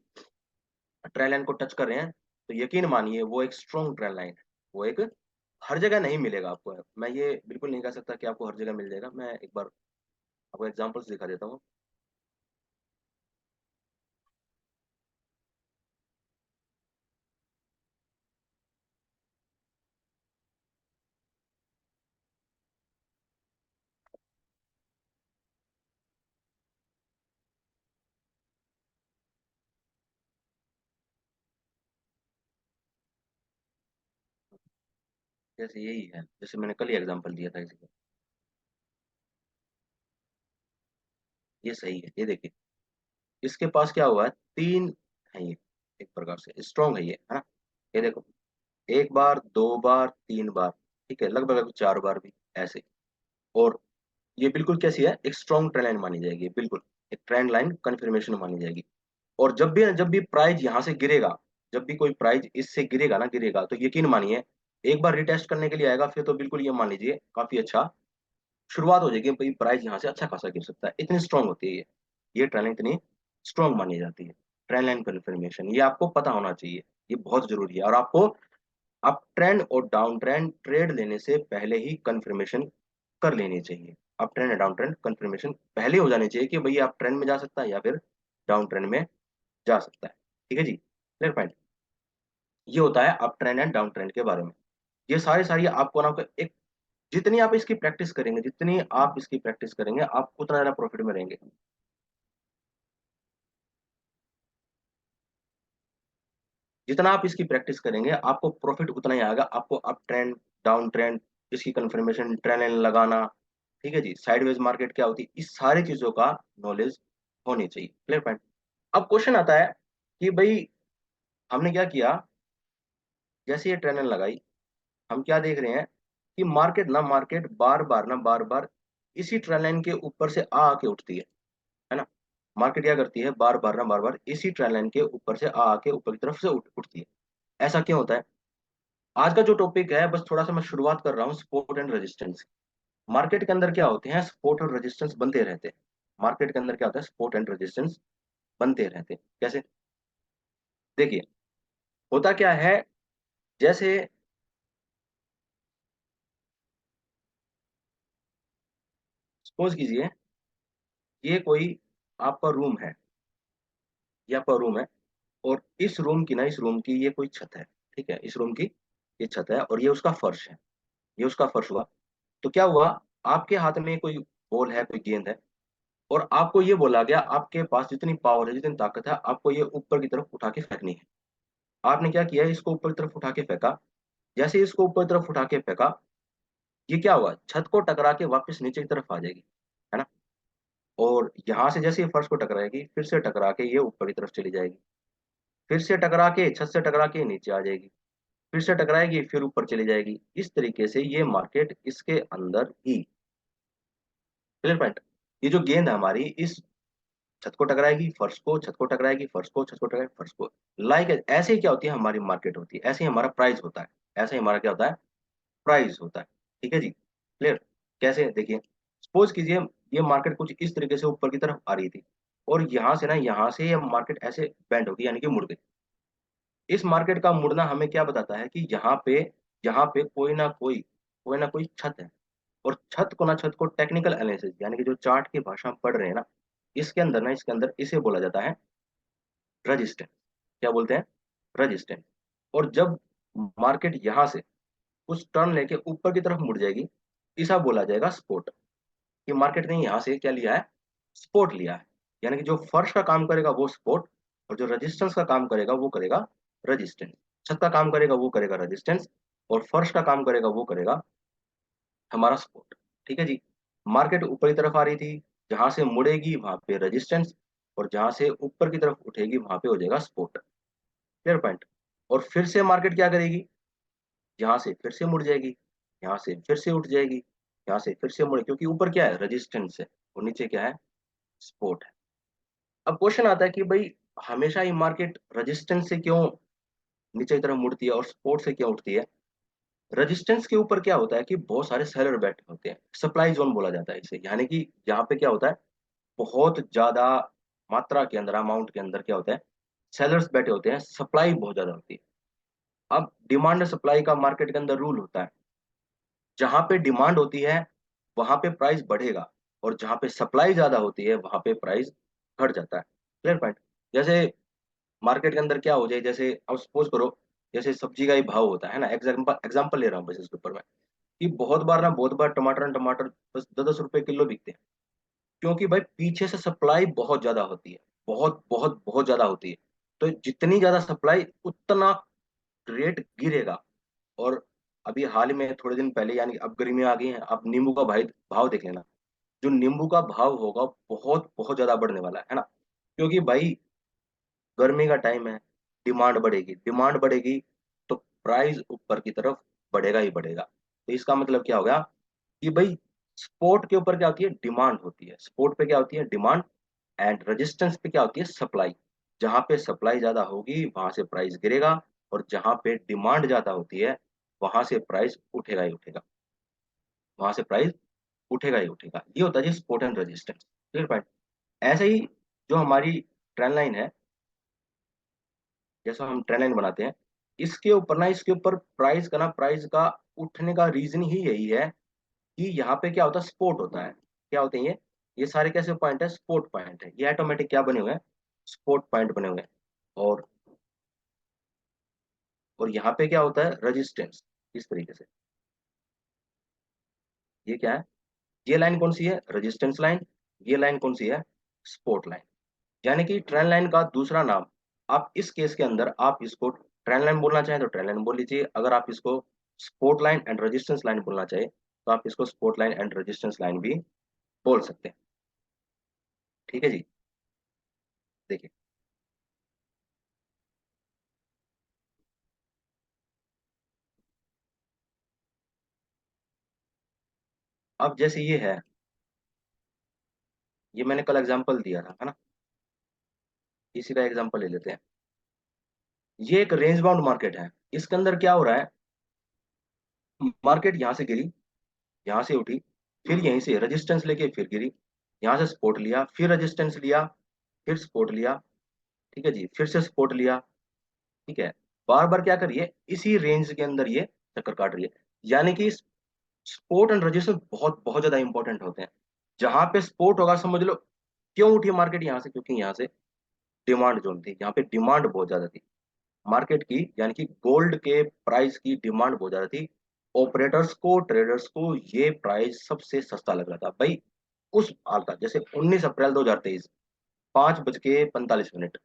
ट्रेंड लाइन को टच कर रहे हैं, तो यकीन मानिए वो एक स्ट्रॉन्ग ट्रेंड लाइन है। वो एक, हर जगह नहीं मिलेगा आपको, मैं ये बिल्कुल नहीं कह सकता कि आपको हर जगह मिल जाएगा। मैं एक बार आपको एग्जांपल्स दिखा देता हूँ। जैसे यही है, जैसे मैंने कल ही एग्जांपल दिया था इसी का, ये सही है, ये देखिए, इसके पास क्या हुआ है, तीन है ये, एक प्रकार से स्ट्रॉन्ग है ये, है ना। ये देखो, एक बार, दो बार, तीन बार, ठीक है, लगभग लगभग चार बार भी ऐसे। और ये बिल्कुल कैसी है, एक स्ट्रॉन्ग ट्रेंड लाइन मानी जाएगी, बिल्कुल एक ट्रेंड लाइन कंफर्मेशन मानी जाएगी। और जब भी प्राइस यहाँ से गिरेगा, जब भी कोई प्राइस इससे गिरेगा ना, गिरेगा तो यकीन मानिए, एक बार रिटेस्ट करने के लिए आएगा, फिर तो बिल्कुल ये मान लीजिए काफी अच्छा शुरुआत हो जाएगी, भाई प्राइस यहाँ से अच्छा खासा गिर सकता है, इतनी स्ट्रांग होती है ये ट्रेंड लाइन इतनी स्ट्रांग मानी जाती है। ट्रेंड लाइन कंफर्मेशन ये आपको पता होना चाहिए, ये बहुत जरूरी है। और आपको अप ट्रेंड और डाउन ट्रेंड ट्रेड लेने से पहले ही कंफर्मेशन कर लेनी चाहिए। अप ट्रेंड और डाउन ट्रेंड कंफर्मेशन पहले हो जानी चाहिए कि भैया आप ट्रेंड में जा सकता है या फिर डाउन ट्रेंड में जा सकता है, ठीक है जी, क्लियर पॉइंट। ये होता है up trend and down trend के बारे में। ये सारी आपको ना एक, जितनी आप इसकी प्रैक्टिस करेंगे, जितनी आप इसकी प्रैक्टिस करेंगे, आप उतना ज्यादा प्रॉफिट में रहेंगे। जितना आप इसकी प्रैक्टिस करेंगे आपको प्रॉफिट उतना ही आएगा। आपको अप ट्रेंड, डाउन ट्रेंड, इसकी कंफर्मेशन, ट्रेंड लाइन लगाना, ठीक है जी, साइडवेज मार्केट क्या होती है, इस सारी चीजों का नॉलेज होनी चाहिए, क्लियर पॉइंट। अब क्वेश्चन आता है कि भाई हमने क्या किया, जैसे ये ट्रेंड लाइन लगाई, हम क्या देख रहे हैं कि मार्केट बार बार इसी ट्रेंड लाइन के ऊपर से आ आके उठती है ना। मार्केट क्या करती है, बार बार इसी ट्रेंड लाइन के ऊपर से आ आके ऊपर की तरफ से उठती है। ऐसा क्यों होता है। आज का जो टॉपिक है, बस थोड़ा सा मैं शुरुआत कर रहा हूँ सपोर्ट एंड रेजिस्टेंस। मार्केट के अंदर क्या होते हैं, सपोर्ट और रेजिस्टेंस बनते रहते हैं। मार्केट के अंदर क्या होता है, सपोर्ट एंड रेजिस्टेंस बनते रहते हैं। कैसे, देखिए, होता क्या है, जैसे सपोज कीजिए ये कोई आपका रूम है, ये आपका रूम है, और इस रूम की ना, इस रूम की ये कोई छत है, ठीक है, इस रूम की ये छत है और ये उसका फर्श है, ये उसका फर्श हुआ। तो क्या हुआ, आपके हाथ में कोई बॉल है, कोई गेंद है, और आपको ये बोला गया आपके पास जितनी पावर है, जितनी ताकत है, आपको ये ऊपर की तरफ उठा के फेंकनी है। आपने क्या किया, इसको ऊपर की तरफ उठा के फेंका। जैसे ही इसको ऊपर की तरफ उठा के फेंका, ये क्या हुआ, छत को टकरा के वापस नीचे की तरफ आ जाएगी, है ना। और यहाँ से जैसे ये फर्श को टकराएगी, फिर से टकरा के ये ऊपर की तरफ चली जाएगी, फिर से टकरा के छत से टकरा के नीचे आ जाएगी, फिर से टकराएगी, फिर ऊपर चली जाएगी। इस तरीके से ये मार्केट इसके अंदर ही, क्लियर पॉइंट। ये जो गेंद है हमारी, इस छत को टकराएगी, फर्श को, छत को टकराएगी, फर्श को, छत को टकराएगी, फर्श को। लाइक ऐसे ही क्या होती है हमारी मार्केट होती है, ऐसे ही हमारा प्राइस होता है, ऐसे ही हमारा क्या होता है, प्राइस होता है। ठीक है जी, क्लियर। कैसे, देखिए, सपोज कीजिए ये मार्केट कुछ इस तरीके से ऊपर की तरफ आ रही थी, और यहाँ से ना, यहाँ से ये मार्केट ऐसे बेंड होगी, यानी कि मुड़ गई। इस मार्केट का मुड़ना हमें क्या बताता है कि यहाँ पे कोई ना कोई छत है। और छत को ना, छत को टेक्निकल एनालिसिस यानी कि जो चार्ट की भाषा हम पढ़ रहे हैं ना, इसके अंदर इसे बोला जाता है रजिस्टेंस। क्या बोलते हैं, रजिस्टेंस। और जब मार्केट यहाँ से कुछ टर्न लेके ऊपर की तरफ मुड़ जाएगी, इसा बोला जाएगा सपोर्ट। कि मार्केट ने यहाँ से क्या लिया है, सपोर्ट लिया है। यानी कि जो फर्श का काम करेगा वो सपोर्ट, और जो रेजिस्टेंस का काम करेगा वो करेगा रेजिस्टेंस। छत का काम करेगा वो करेगा रेजिस्टेंस, और फर्श का काम करेगा वो करेगा हमारा सपोर्ट। ठीक है जी। मार्केट ऊपर की तरफ आ रही थी, जहां से मुड़ेगी वहां पे रेजिस्टेंस, और जहां से ऊपर की तरफ उठेगी वहां पे हो जाएगा सपोर्ट। Clear point. और फिर से मार्केट क्या करेगी, यहाँ से फिर से मुड़ जाएगी, यहाँ से फिर से उठ जाएगी, यहाँ से फिर से मुड़े, क्योंकि ऊपर क्या है, रेजिस्टेंस है, और नीचे क्या है, सपोर्ट है। अब क्वेश्चन आता है कि भाई हमेशा ही मार्केट रेजिस्टेंस से क्यों नीचे की तरफ मुड़ती है और सपोर्ट से क्यों उठती है। रेजिस्टेंस के ऊपर क्या होता है कि बहुत सारे सेलर बैठे होते हैं, सप्लाई जोन बोला जाता है इसे। यानी कि यहाँ पे क्या होता है, बहुत ज्यादा मात्रा के अंदर, अमाउंट के अंदर क्या होता है, सेलर्स बैठे होते हैं, सप्लाई बहुत ज्यादा होती है। अब डिमांड सप्लाई का मार्केट के अंदर रूल होता है, जहां पे डिमांड होती है वहां पे प्राइस बढ़ेगा, और जहां पे सप्लाई ज्यादा होती है वहां पे प्राइस घट जाता है। Clear point. जैसे मार्केट के अंदर क्या हो जाए, जैसे अब सपोज करो, जैसे सब्जी का ही भाव होता है ना, एग्जाम्पल एग्जाम्पल ले रहा हूँ बस इसके ऊपर मैं, कि बहुत बार टमाटर बस 10 10 रुपए किलो बिकते हैं, क्योंकि भाई पीछे से सप्लाई बहुत ज्यादा होती है, बहुत बहुत बहुत ज्यादा होती है। तो जितनी ज्यादा सप्लाई, उतना रेट गिरेगा। और अभी हाल में थोड़े दिन पहले, यानी कि अब गर्मियां आ गई हैं, अब नींबू का भाई भाव देख लेना। जो नींबू का भाव होगा बहुत बहुत ज्यादा बढ़ने वाला है ना, क्योंकि भाई गर्मी का टाइम है, डिमांड बढ़ेगी, तो प्राइस ऊपर की तरफ बढ़ेगा ही बढ़ेगा। तो इसका मतलब क्या हो गया कि भाई सपोर्ट के ऊपर क्या होती है, डिमांड होती है, सपोर्ट पे क्या होती है, डिमांड। एंड रेजिस्टेंस पे क्या होती है, सप्लाई। जहां पे सप्लाई ज्यादा होगी वहां से प्राइस गिरेगा, और जहां पे डिमांड ज्यादा होती है वहां से प्राइस उठेगा ही उठेगा, वहां से प्राइस उठेगा ही उठेगा। ये होता है जी support and resistance. Clear point. ऐसे ही जो हमारी ट्रेंड लाइन है, जैसा हम ट्रेंड लाइन बनाते हैं, इसके ऊपर प्राइस का उठने का रीजन ही यही है कि यहाँ पे क्या होता है, सपोर्ट होता है। क्या होते हैं ये सारे कैसे पॉइंट है, सपोर्ट पॉइंट है। ये ऑटोमेटिक क्या बने हुए हैं, सपोर्ट पॉइंट बने हुए हैं। और यहाँ पे क्या होता है, रेजिस्टेंस। इस तरीके से ये क्या है, ये लाइन कौन सी है, रेजिस्टेंस लाइन। ये लाइन कौन सी है, सपोर्ट लाइन। यानी कि ट्रेंड लाइन का दूसरा नाम, आप इस केस के अंदर आप इसको ट्रेंड लाइन बोलना चाहें तो ट्रेंड लाइन बोल लीजिए, अगर आप इसको support line and resistance line बोलना चाहे तो आप इसको support line and resistance line भी बोल सकते हैं। ठीक है जी। देखिए, अब जैसे ये है, ये मैंने कल एग्जांपल दिया था, है ना, इसी का एग्जांपल ले लेते हैं। ये एक रेंज बाउंड मार्केट है। इसके अंदर क्या हो रहा है, मार्केट यहाँ से गिरी, यहाँ से उठी, फिर यहीं से रेजिस्टेंस लेके फिर गिरी, यहाँ से सपोर्ट लिया, फिर रेजिस्टेंस लिया, फिर सपोर्ट लिया। ठीक है जी, फिर से सपोर्ट लिया। ठीक है, बार बार क्या करिए, इसी रेंज के अंदर ये चक्कर काट रही है। यानी कि सपोर्ट एंड रेजिस्टेंस बहुत बहुत ज्यादा इंपॉर्टेंट होते हैं। जहां पे सपोर्ट होगा, समझ लो क्यों उठी मार्केट यहाँ से, क्योंकि यहाँ से डिमांड जोन थी, यहाँ पे डिमांड बहुत ज्यादा थी। मार्केट की यानी कि गोल्ड के प्राइस की डिमांड बहुत ज्यादा थी। ऑपरेटर्स को, ट्रेडर्स को ये प्राइस सबसे सस्ता लग रहा था भाई। उस हाल का जैसे 19 अप्रैल 2023, 5:45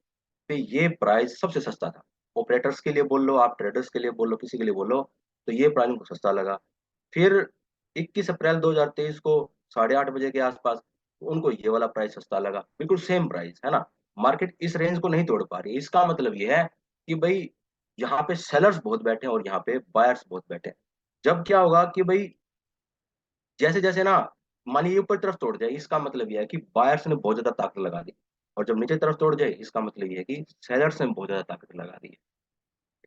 पे ये प्राइस सबसे सस्ता था। ऑपरेटर्स के लिए बोल लो, आप ट्रेडर्स के लिए बोल लो, किसी के लिए बोलो, तो ये प्राइस उनको सस्ता लगा। फिर 21 अप्रैल 2023 को 8:30 बजे के आसपास उनको ये वाला प्राइस सस्ता लगा, बिल्कुल सेम प्राइस है ना। मार्केट इस रेंज को नहीं तोड़ पा रही। इसका मतलब ये है कि भाई यहाँ पे सेलर्स बहुत बैठे हैं और यहाँ पे बायर्स बहुत बैठे हैं। जब क्या होगा कि भाई जैसे जैसे ना मानिए ये ऊपर तरफ तोड़ जाए, इसका मतलब ये है कि बायर्स ने बहुत ज्यादा ताकत लगा दी। और जब नीचे तरफ तोड़ जाए, इसका मतलब ये है कि सेलर्स ने बहुत ज्यादा ताकत लगा दी है।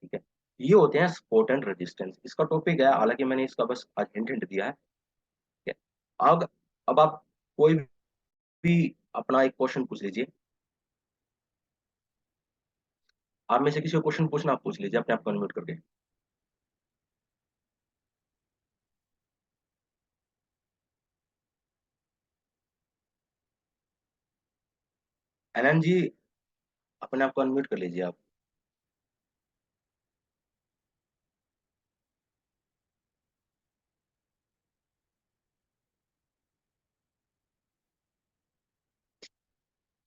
ठीक है, ये होते हैं सपोर्ट एंड रेजिस्टेंस। इसका टॉपिक है, हालांकि मैंने इसका बस आज हिंट हिंट दिया है। ठीक है, अब आप कोई भी अपना एक क्वेश्चन पूछ लीजिए। आप में से किसी को क्वेश्चन पूछना, आप पूछ लीजिए अपने आप को अनम्यूट करके। एनएन जी, अपने आप को अनम्यूट कर लीजिए आप।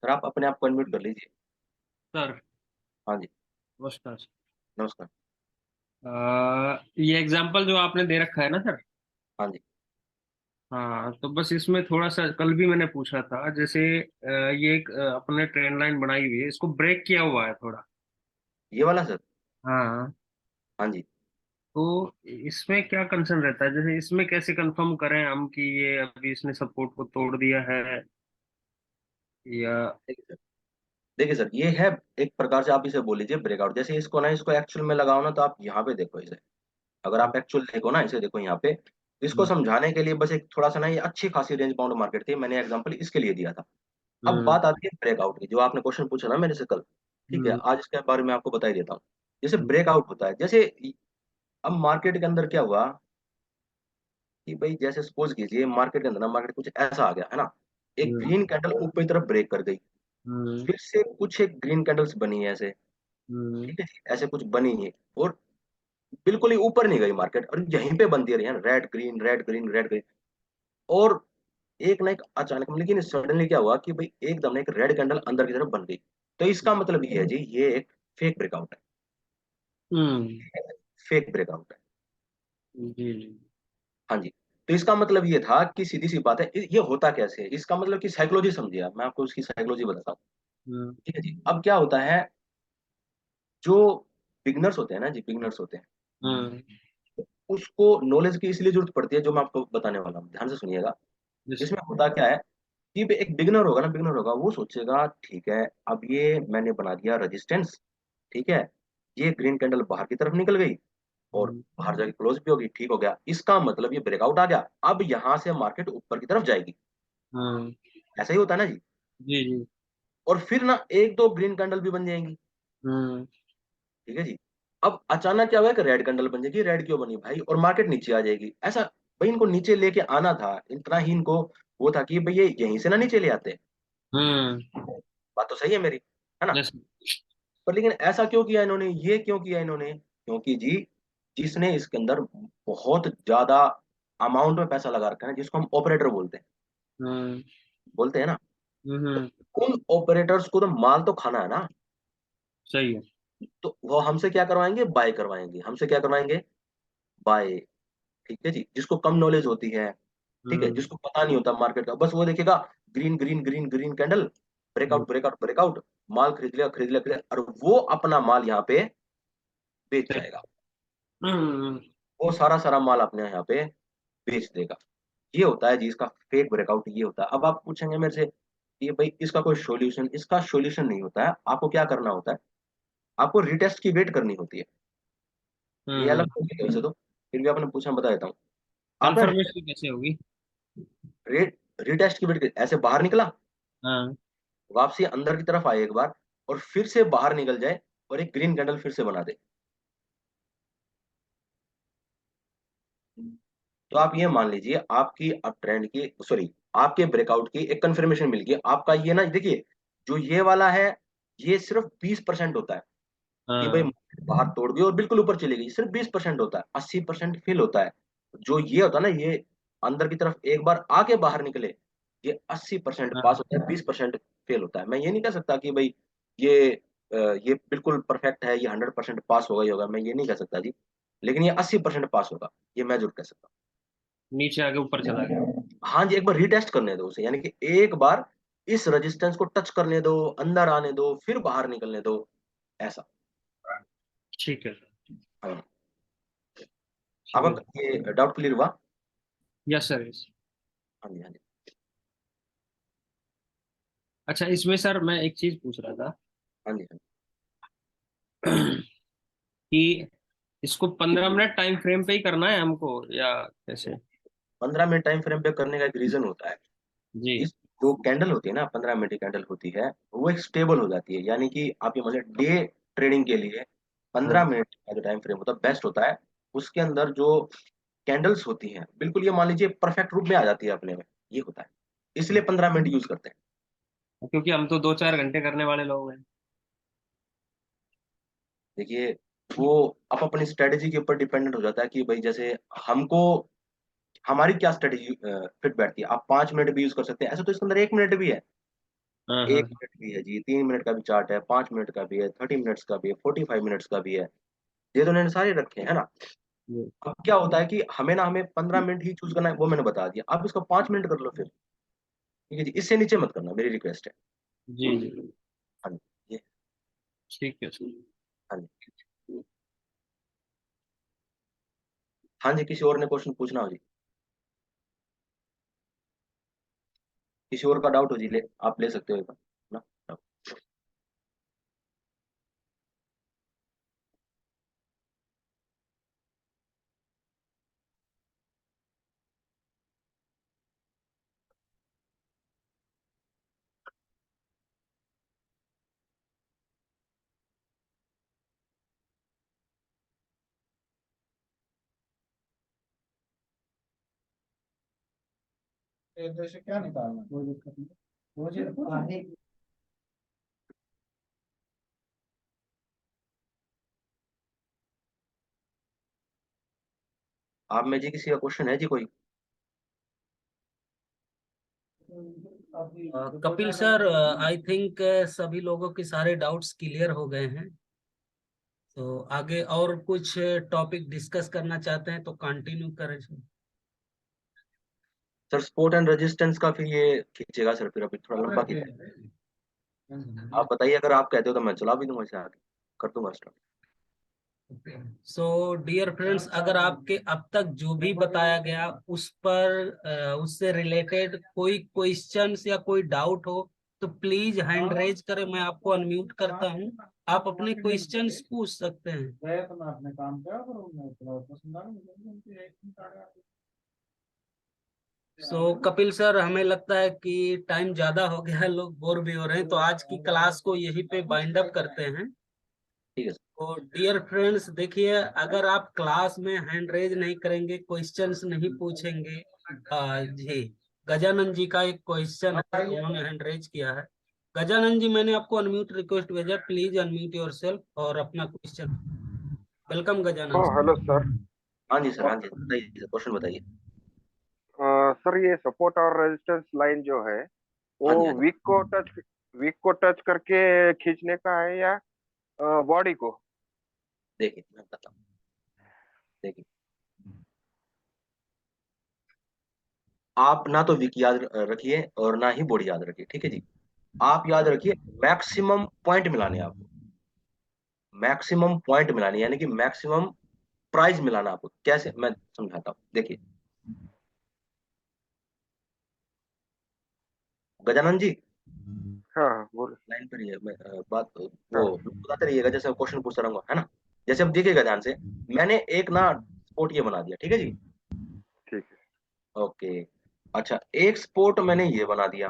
सर आप अपने आप को अनम्यूट कर लीजिए। सर हाँ जी, नमस्कार। नमस्कार। ये एग्जाम्पल जो आपने दे रखा है ना सर। हाँ जी, हाँ, तो बस इसमें थोड़ा सा कल भी मैंने पूछा था, जैसे ये एक अपने ट्रेंड लाइन बनाई हुई है, इसको ब्रेक किया हुआ है थोड़ा। ये वाला सर। हाँ, हाँ जी, तो इसमें क्या कंसर्न रहता है, जैसे इसमें कैसे कंफर्म करें हम कि ये अभी इसने सपोर्ट को तोड़ दिया है या। देखिए सर, देखिए सर, ये है एक प्रकार से आप इसे बोल लीजिए ब्रेकआउट। जैसे इसको ना, इसको एक्चुअल में लगाओ ना, तो आप यहाँ पे देखो इसे। अगर आप एक्चुअल देखो ना, इसे देखो यहाँ पे। इसको हम्म। समझाने के लिए बस एक थोड़ा सा ना, ये अच्छी खासी रेंज बाउंड मार्केट थी, मैंने एग्जांपल इसके लिए दिया था। अब हम्म। बात आती है ब्रेकआउट की, जो आपने क्वेश्चन पूछा ना मेरे से कल। ठीक है, हम्म। आज इसके बारे में आपको बता ही देता हूँ। जैसे ब्रेकआउट होता है, जैसे अब मार्केट के अंदर क्या हुआ कि भाई जैसे सपोज कीजिए मार्केट के अंदर ना, मार्केट कुछ ऐसा आ गया है ना, एक हम्म। ग्रीन कैंडल ऊपर की तरफ ब्रेक कर गई। हम्म। फिर से कुछ एक ग्रीन कैंडल्स बनी है ऐसे। हम्म। ठीक है जी, ऐसे कुछ बनी है और बिल्कुल ही ऊपर नहीं गई मार्केट, और यहीं पे बनती रही है, red green red green red green. और एक ना एक अचानक, लेकिन सडनली क्या हुआ कि भाई एकदम ना एक रेड कैंडल अंदर की तरफ बन गई। तो इसका मतलब ये है जी, ये एक फेक ब्रेकआउट हम्म। है। फेक ब्रेकआउट है। जी जी। हाँ जी। तो इसका मतलब ये था कि सीधी सी बात है, ये होता कैसे है, इसका मतलब कि साइकोलॉजी समझिए आप, मैं आपको उसकी साइकोलॉजी बताता हूँ। हम्म। ठीक है जी, अब क्या होता है, जो बिगनर्स होते हैं ना जी, बिगनर्स होते हैं, हम्म। उसको नॉलेज की इसलिए जरूरत पड़ती है, जो मैं आपको बताने वाला हूँ, ध्यान से सुनिएगा। जैसे। इसमें होता क्या है कि एक बिगनर होगा ना, बिगनर होगा, वो सोचेगा ठीक है, अब ये मैंने बना दिया रेजिस्टेंस। ठीक है, ये ग्रीन कैंडल बाहर की तरफ निकल गई और हम्म। बाहर जाके क्लोज भी होगी, ठीक हो गया, इसका मतलब ये ब्रेकआउट आ गया, अब यहां से मार्केट ऊपर की तरफ जाएगी। हम्म। ऐसा ही होता है ना जी। जी जी। और फिर ना एक दो ग्रीन कैंडल भी बन जाएंगी। हम्म। ठीक है जी। अब अचानक क्या हुआ कि रेड कैंडल बन जाएगी। रेड क्यों बनी भाई, और मार्केट नीचे आ जाएगी। ऐसा भाई इनको नीचे लेके आना था, इतना ही इनको वो था कि भाई ये यहीं से ना नीचे ले आते। हम्म। बात तो सही है मेरी, है ना। जैसे। पर लेकिन ऐसा क्यों किया इन्होंने, ये क्यों किया इन्होंने, क्योंकि जी जिसने इसके अंदर बहुत ज्यादा अमाउंट में पैसा लगा रखा है, जिसको हम ऑपरेटर हम्म। बोलते हैं ना, हम्म। उन ऑपरेटर्स को तो माल तो खाना है ना। सही है। तो वो हमसे क्या करवाएंगे, बाय करवाएंगे, हमसे क्या करवाएंगे, बाय। ठीक है जी, जिसको कम नॉलेज होती है, ठीक है, हम्म। जिसको पता नहीं होता मार्केट का, बस वो देखेगा green green green green candle, हम्म। ब्रेकआउट ब्रेकआउट ब्रेकआउट, माल खरीद लिया खरीद लिया खरीद लिया, और वो अपना माल यहाँ पे बेच सही। जाएगा। हम्म। वो सारा सारा माल अपने यहाँ पे बेच देगा। ये होता है जी इसका फेक ब्रेकआउट, ये होता है। अब आप पूछेंगे मेरे से कि भाई इसका कोई सॉल्यूशन, इसका सॉल्यूशन नहीं होता है। आपको क्या करना होता है, आपको रिटेस्ट की वेट करनी होती है। ये हम्म। अलग टॉपिक है वैसे तो, फिर भी आपने पूछा, बता देता हूँ। आप ना कंफर्मेशन कैसे होगी। रेट रिटेस्ट की वेट, ऐसे बाहर निकला, हाँ। वापसी अंदर की तरफ आए एक बार, और फिर से बाहर निकल जाए और एक ग्रीन कैंडल फिर से बना दे, तो आप ये मान लीजिए आपकी अप ट्रेंड की, सॉरी, आपके ब्रेकआउट की एक कंफर्मेशन मिल गई। आपका ये ना देखिए, जो ये वाला है, ये सिर्फ 20% होता है। कि भाई हाँ बाहर तोड़ गई और बिल्कुल ऊपर चली गई, सिर्फ 20% होता है, 80% फेल होता है। जो ये होता है ना, ये अंदर की तरफ एक बार आके बाहर निकले, ये 80% पास हाँ। होता है, 20% फेल होता है। मैं ये नहीं कह सकता कि भाई ये ये बिल्कुल परफेक्ट है, ये 100% पास होगा ही होगा, मैं ये नहीं कह सकता जी। लेकिन ये 80% पास होगा, ये मैं जरूर कह सकता नीचे आके ऊपर चला गया। हूँ। हाँ जी, एक बार रीटेस्ट करने दो उसे, यानी कि एक बार इस रेजिस्टेंस को टच करने दो, अंदर आने दो, फिर बाहर निकलने दो, ऐसा। ठीक है सर। हाँ। ठीक है। आपका ये डाउट क्लियर हुआ? Yes sir, yes. हाँ जी, हाँ जी, अच्छा, इसमें सर मैं एक चीज पूछ रहा था हाँ जी, हाँ जी। कि इसको 15 मिनट टाइम फ्रेम पे ही करना है हमको या कैसे? 15 मिनट टाइम फ्रेम पे करने का एक रीजन होता है। जी। इस जो कैंडल होती है ना, 15 मिनट की कैंडल होती है, वो एक स्टेबल हो जाती है, यानी कि आप ये मान लीजिए डे ट्रेडिंग के लिए पंद्रह हाँ। मिनट का जो टाइम फ्रेम होता है बेस्ट होता है। उसके अंदर जो कैंडल्स होती हैं बिल्कुल ये मान लीजिए परफेक्ट रूप में आ जाती है अपने में, ये होता है, इसलिए 15 मिनट यूज करते हैं। क्योंकि हम तो 2-4 घंटे करने वाले लोग हैं। देखिए, वो आप अपनी स्ट्रेटेजी के ऊपर डिपेंडेंट हो जाता है कि भाई जैसे हमको हमारी क्या स्ट्रेटेजी फिट बैठती है। आप 5 मिनट भी यूज कर सकते हैं, ऐसे तो इसके अंदर 1 मिनट भी है, हाँ हाँ। 1 मिनट भी है जी, 3 मिनट का भी चार्ट है, 5 मिनट का भी है, 30 मिनट्स का भी है, 45 मिनट्स का भी है। ये तो उन्होंने सारे रखे हैं ना। जी अब क्या होता है कि हमें 15 मिनट ही चूज करना है, वो मैंने बता दिया, आप इसको 5 मिनट कर लो फिर, ठीक है जी, इससे नीचे मत करना, मेरी रिक्वेस्ट है। जी जी। हाँ जी, ये, ठीक है सर। हाँ जी, हाँ जी, किसी और ने क्वेश्चन पूछना हो जी, किसी और का डाउट हो जी, ले आप ले सकते हो एक बार ना। जैसे क्या निकालना, कोई दिक्कत नहीं, मुझे आगे। आप में जी किसी का क्वेश्चन है जी कोई? कपिल सर, आई थिंक सभी लोगों के सारे डाउट्स क्लियर हो गए हैं। तो आगे और कुछ टॉपिक डिस्कस करना चाहते हैं तो कंटिन्यू करें sir. Sir support and resistance का फिर ये खींचेगा सर, फिर अभी थोड़ा लंबा खींचे। आप बताइए, अगर आप कहते हो तो मैं चला भी दूंगा इसे आगे, कर दूंगा स्टार्ट। सो डियर फ्रेंड्स, अगर आपके अब तक जो भी बताया गया उस पर उससे रिलेटेड कोई क्वेश्चंस या कोई डाउट हो तो प्लीज हैंड रेज करें, मैं आपको अनम्यूट करता हूं। आप अपने क्वेश्चंस पूछ सकते हैं। गए तो मैं अपने काम क्या करूँगा, तो पसंद आ गया। सो कपिल सर, हमें लगता है कि टाइम ज्यादा हो गया है, लोग बोर भी हो रहे हैं, तो आज की क्लास को यहीं पे बाइंड अप करते हैं। ठीक है सर। तो डियर फ्रेंड्स, देखिए, अगर आप क्लास में हैंड रेज नहीं करेंगे, क्वेश्चंस नहीं पूछेंगे, जी, गजानंद जी का एक क्वेश्चन है, उन्होंने हैंड रेज किया है। गजानंद जी, मैंने आपको अनम्यूट रिक्वेस्ट भेजा, प्लीज अनम्यूट योरसेल्फ और अपना क्वेश्चन। वेलकम हाँ, गजानंद हेलो सर। हाँ जी सर, हाँ जी, बताइए सर, क्वेश्चन बताइए। सर, ये सपोर्ट और रेजिस्टेंस लाइन जो है वो हाँ जी, हाँ जी, वीक को टच करके खींचने का है या बॉडी को? देखिए मैं बताता हूँ। देखिए, आप ना तो वीक याद रखिए और ना ही बॉडी याद रखिए, ठीक है जी। आप याद रखिए, मैक्सिमम पॉइंट मिलाने हैं आपको, मैक्सिमम पॉइंट मिलाने, यानी कि मैक्सिमम प्राइस मिलाना आपको। कैसे, मैं समझाता हूँ, देखिए गजानंद जी, हाँ हाँ, बोलो। लाइन पर ही है, मैं बात हाँ, वो बताते रहिएगा, जैसे क्वेश्चन पूछता रहूंगा, है ना। जैसे अब देखिएगा ध्यान से, मैंने एक ना स्पोर्ट ये बना दिया, ठीक है जी। ठीक है। ओके, अच्छा एक स्पोर्ट मैंने ये बना दिया,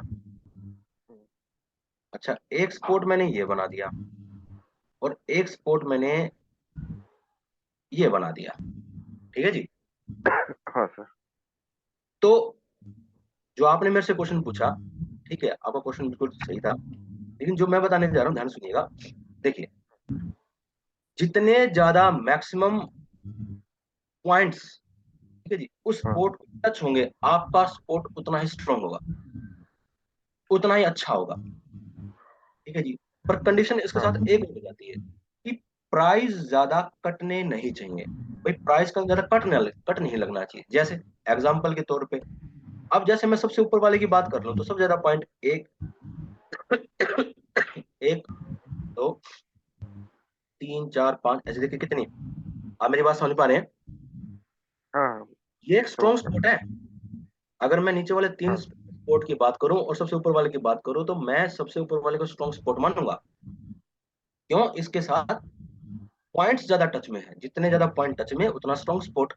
अच्छा एक स्पोर्ट मैंने ये बना दिया, और एक स्पोर्ट मैंने ये बना दिया, ठीक है जी। हाँ सर। तो जो आपने मेरे से क्वेश्चन पूछा, ठीक है, आपका क्वेश्चन बिल्कुल सही था, लेकिन जो मैं बताने जा रहा हूँ ध्यान सुनिएगा। देखिए, जितने ज्यादा मैक्सिमम पॉइंट्स, ठीक है जी, उस हाँ स्पोर्ट टच होंगे, आपका स्पोर्ट उतना ही स्ट्रांग होगा, उतना ही अच्छा होगा, ठीक है जी। पर कंडीशन इसके हाँ साथ एक हो जाती है कि प्राइस ज्यादा कटने नहीं चाहिए भाई, प्राइस का ज्यादा कट नहीं लगना चाहिए। जैसे एग्जांपल के तौर पे, अब जैसे मैं सबसे ऊपर वाले की बात कर लूं तो सबसे ज्यादा पॉइंट एक, एक, दो, तीन, चार, पांच, ऐसे देखिए कितनी। आप मेरी बात समझ पा रहे हैं? हाँ ये एक समझ स्ट्रॉन्ग गया। स्पोर्ट है। अगर मैं नीचे वाले तीन हाँ स्पोर्ट की बात करूं और सबसे ऊपर वाले की बात करूं, तो मैं सबसे ऊपर वाले को स्ट्रॉन्ग स्पोर्ट मानूंगा। क्यों? इसके साथ पॉइंट्स ज्यादा टच में है, जितने ज्यादा पॉइंट टच में उतना स्ट्रॉन्ग स्पोर्ट।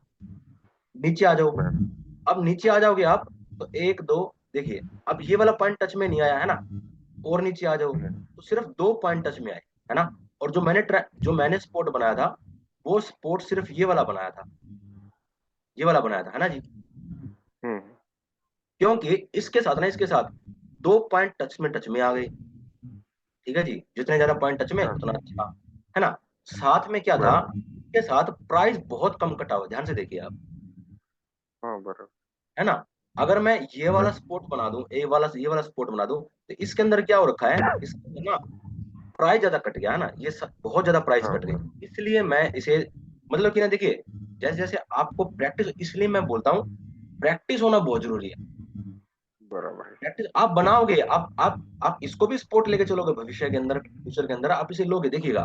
नीचे आ जाओ, बराबर। अब नीचे आ जाओगे आप, तो एक, दो, देखिए, अब ये वाला पॉइंट टच में नहीं आया है ना, और नीचे आ जाओ तो सिर्फ दो पॉइंट टच में आए, है ना। और जो मैंने स्पोर्ट बनाया था, वो स्पोर्ट सिर्फ ये वाला बनाया था, ये वाला बनाया था, है ना जी। हम्म क्योंकि इसके साथ ना, इसके साथ दो पॉइंट टच में आ गए, ठीक है जी। जितने ज्यादा पॉइंट टच में हाँ उतना अच्छा, है ना। साथ में क्या था, बराबर। इसके साथ प्राइस बहुत कम कटा हुआ, ध्यान से देखिए आप, हाँ बराबर। है ना। अगर मैं ये वाला स्पोर्ट बना दूं, ये वाला स्पोर्ट बना दूं, तो इसके अंदर क्या हो रखा है, इसके अंदर ना प्राइस ज्यादा कट गया है ना, बहुत ज्यादा प्राइस हाँ कट गई। बराबर। इसलिए मैं इसे, मतलब कि ना, देखिए, जैसे जैसे आपको प्रैक्टिस, इसलिए मैं बोलता हूँ प्रैक्टिस होना बहुत जरूरी है। बराबर है। प्रैक्टिस आप बनाओगे, आप इसको भी स्पोर्ट लेके चलोगे भविष्य के अंदर, फ्यूचर के अंदर आप इसे लोगे, देखिएगा,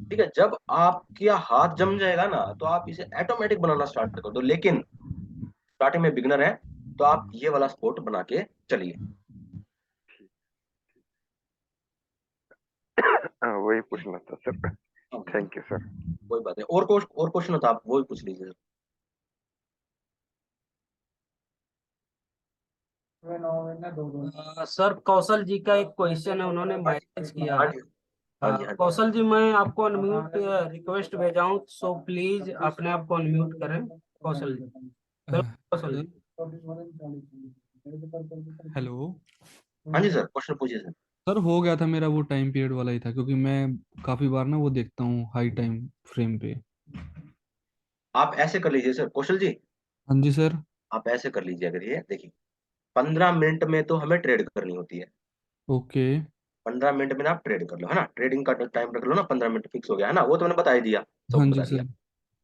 ठीक है। जब आपका हाथ जम जाएगा ना, तो आप इसे ऑटोमेटिक बनाना स्टार्ट कर दो। लेकिन स्टार्टिंग में बिगनर है, तो आप ये वाला स्पोर्ट बना के चलिए। हाँ वही पूछना था सर। हाँ, थैंक यू सर। कोई बात नहीं, और क्वेश्चन होता आप वो भी पूछ लीजिए। सर कौशल जी का एक क्वेश्चन है, उन्होंने मैसेज किया हाँ है। जी, हाँ जी, हाँ जी। कौशल जी, मैं आपको अनम्यूट रिक्वेस्ट भेजा हूँ, सो प्लीज अपने आप को अनम्यूट करें कौशल जी। चलो कौशल सर जी। हेलो। हाँ जी सर, क्वेश्चन पूछिए सर। सर हो गया था मेरा, वो टाइम पीरियड वाला ही था, क्योंकि मैं काफी बार ना वो देखता हूँ हाई टाइम फ्रेम पे। आप ऐसे कर लीजिए सर, कौशल जी, हाँ जी सर। आप ऐसे कर लीजिए। अगर ये देखिए, 15 मिनट में तो हमें ट्रेड करनी होती है। ओके। 15 मिनट में ना आप ट्रेड कर लो, है ना। ट्रेडिंग का टाइम रख लो ना, 15 मिनट फिक्स हो गया, है ना। वो तो मैंने बता ही दिया, हाँ सबको जी बता दिया, सर।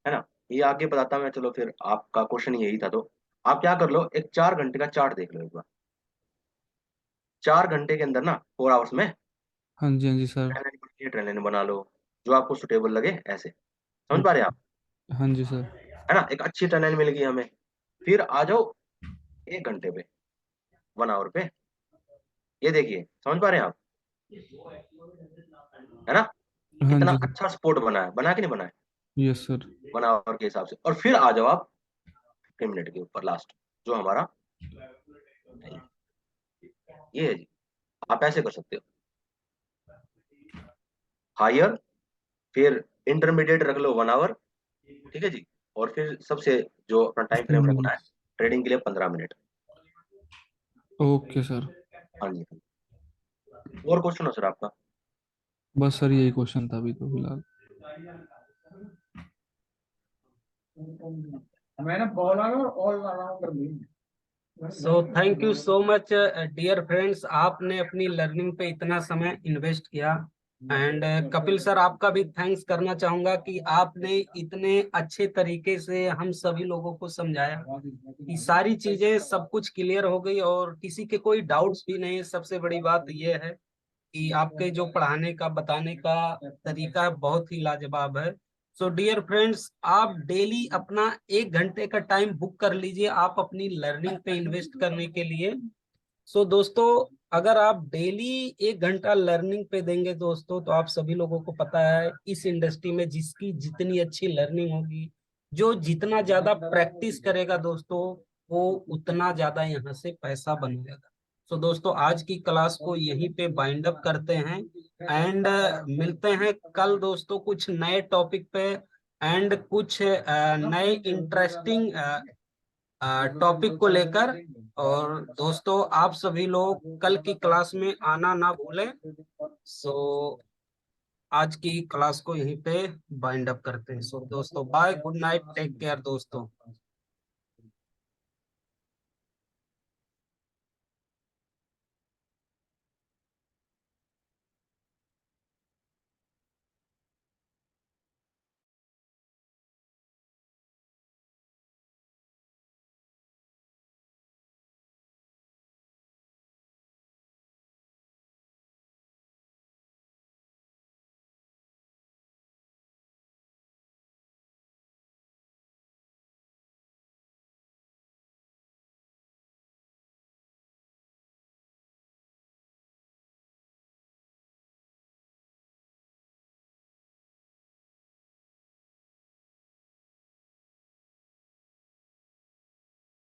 है ना। ये आगे बताता मैं, चलो फिर आपका क्वेश्चन यही था, तो आप क्या कर लो, एक 4 घंटे का चार्ट देख लो एक बार। 4 घंटे के अंदर ना, 4 आवर्स में हाँ जी सर। ट्रेन लाइन बना लो, जो आपको सुटेबल लगे, ऐसे समझ पा रहे हैं आप, ओके। हाँ जी सर। है ना। एक अच्छी ट्रेन लाइन मिल गई हमें, फिर आ जाओ 1 घंटे पे, 1 आवर पे, ये देखिए, समझ पा रहे हैं आप, है ना। हाँ कितना जी सर। अच्छा स्पोर्ट बना है, बना कि नहीं बना है, यस सर। 1 आवर के हिसाब से। और फिर आ जाओ आप 15 मिनट के ऊपर, लास्ट जो हमारा है, ये है जी। आप ऐसे कर सकते हो, हायर, फिर इंटरमीडिएट रख लो 1 आवर, ठीक है जी। और फिर सबसे जो अपना टाइम 15 फ्रेम रखना है मिनट ट्रेडिंग के लिए, 15 मिनट। Okay sir. हाँ जी, और क्वेश्चन हो सर आपका? बस सर यही क्वेश्चन था अभी तो फिलहाल। मैंने बॉल और ऑल अलाउ कर दी। So thank you so much dear friends, आपने अपनी लर्निंग पे इतना समय इन्वेस्ट किया। एंड कपिल सर, आपका भी थैंक्स करना चाहूंगा कि आपने इतने अच्छे तरीके से हम सभी लोगों को समझाया कि सारी चीजें सब कुछ क्लियर हो गई और किसी के कोई डाउट्स भी नहीं। सबसे बड़ी बात यह है कि आपके जो पढ़ाने का बताने का तरीका बहुत ही लाजवाब है। सो डियर फ्रेंड्स, आप डेली अपना 1 घंटे का टाइम बुक कर लीजिए आप अपनी लर्निंग पे इन्वेस्ट करने के लिए। सो दोस्तों, अगर आप डेली 1 घंटा लर्निंग पे देंगे दोस्तों, तो आप सभी लोगों को पता है इस इंडस्ट्री में जिसकी जितनी अच्छी लर्निंग होगी, जो जितना ज्यादा प्रैक्टिस करेगा दोस्तों, वो उतना ज्यादा यहाँ से पैसा बनेगा। सो दोस्तों, आज की क्लास को यहीं पे बाइंड अप करते हैं। एंड मिलते हैं कल दोस्तों कुछ नए टॉपिक पे एंड कुछ नए इंटरेस्टिंग टॉपिक को लेकर। और दोस्तों, आप सभी लोग कल की क्लास में आना ना भूलें। सो आज की क्लास को यहीं पे बाइंड अप करते हैं। सो दोस्तों bye, good night, take care दोस्तों।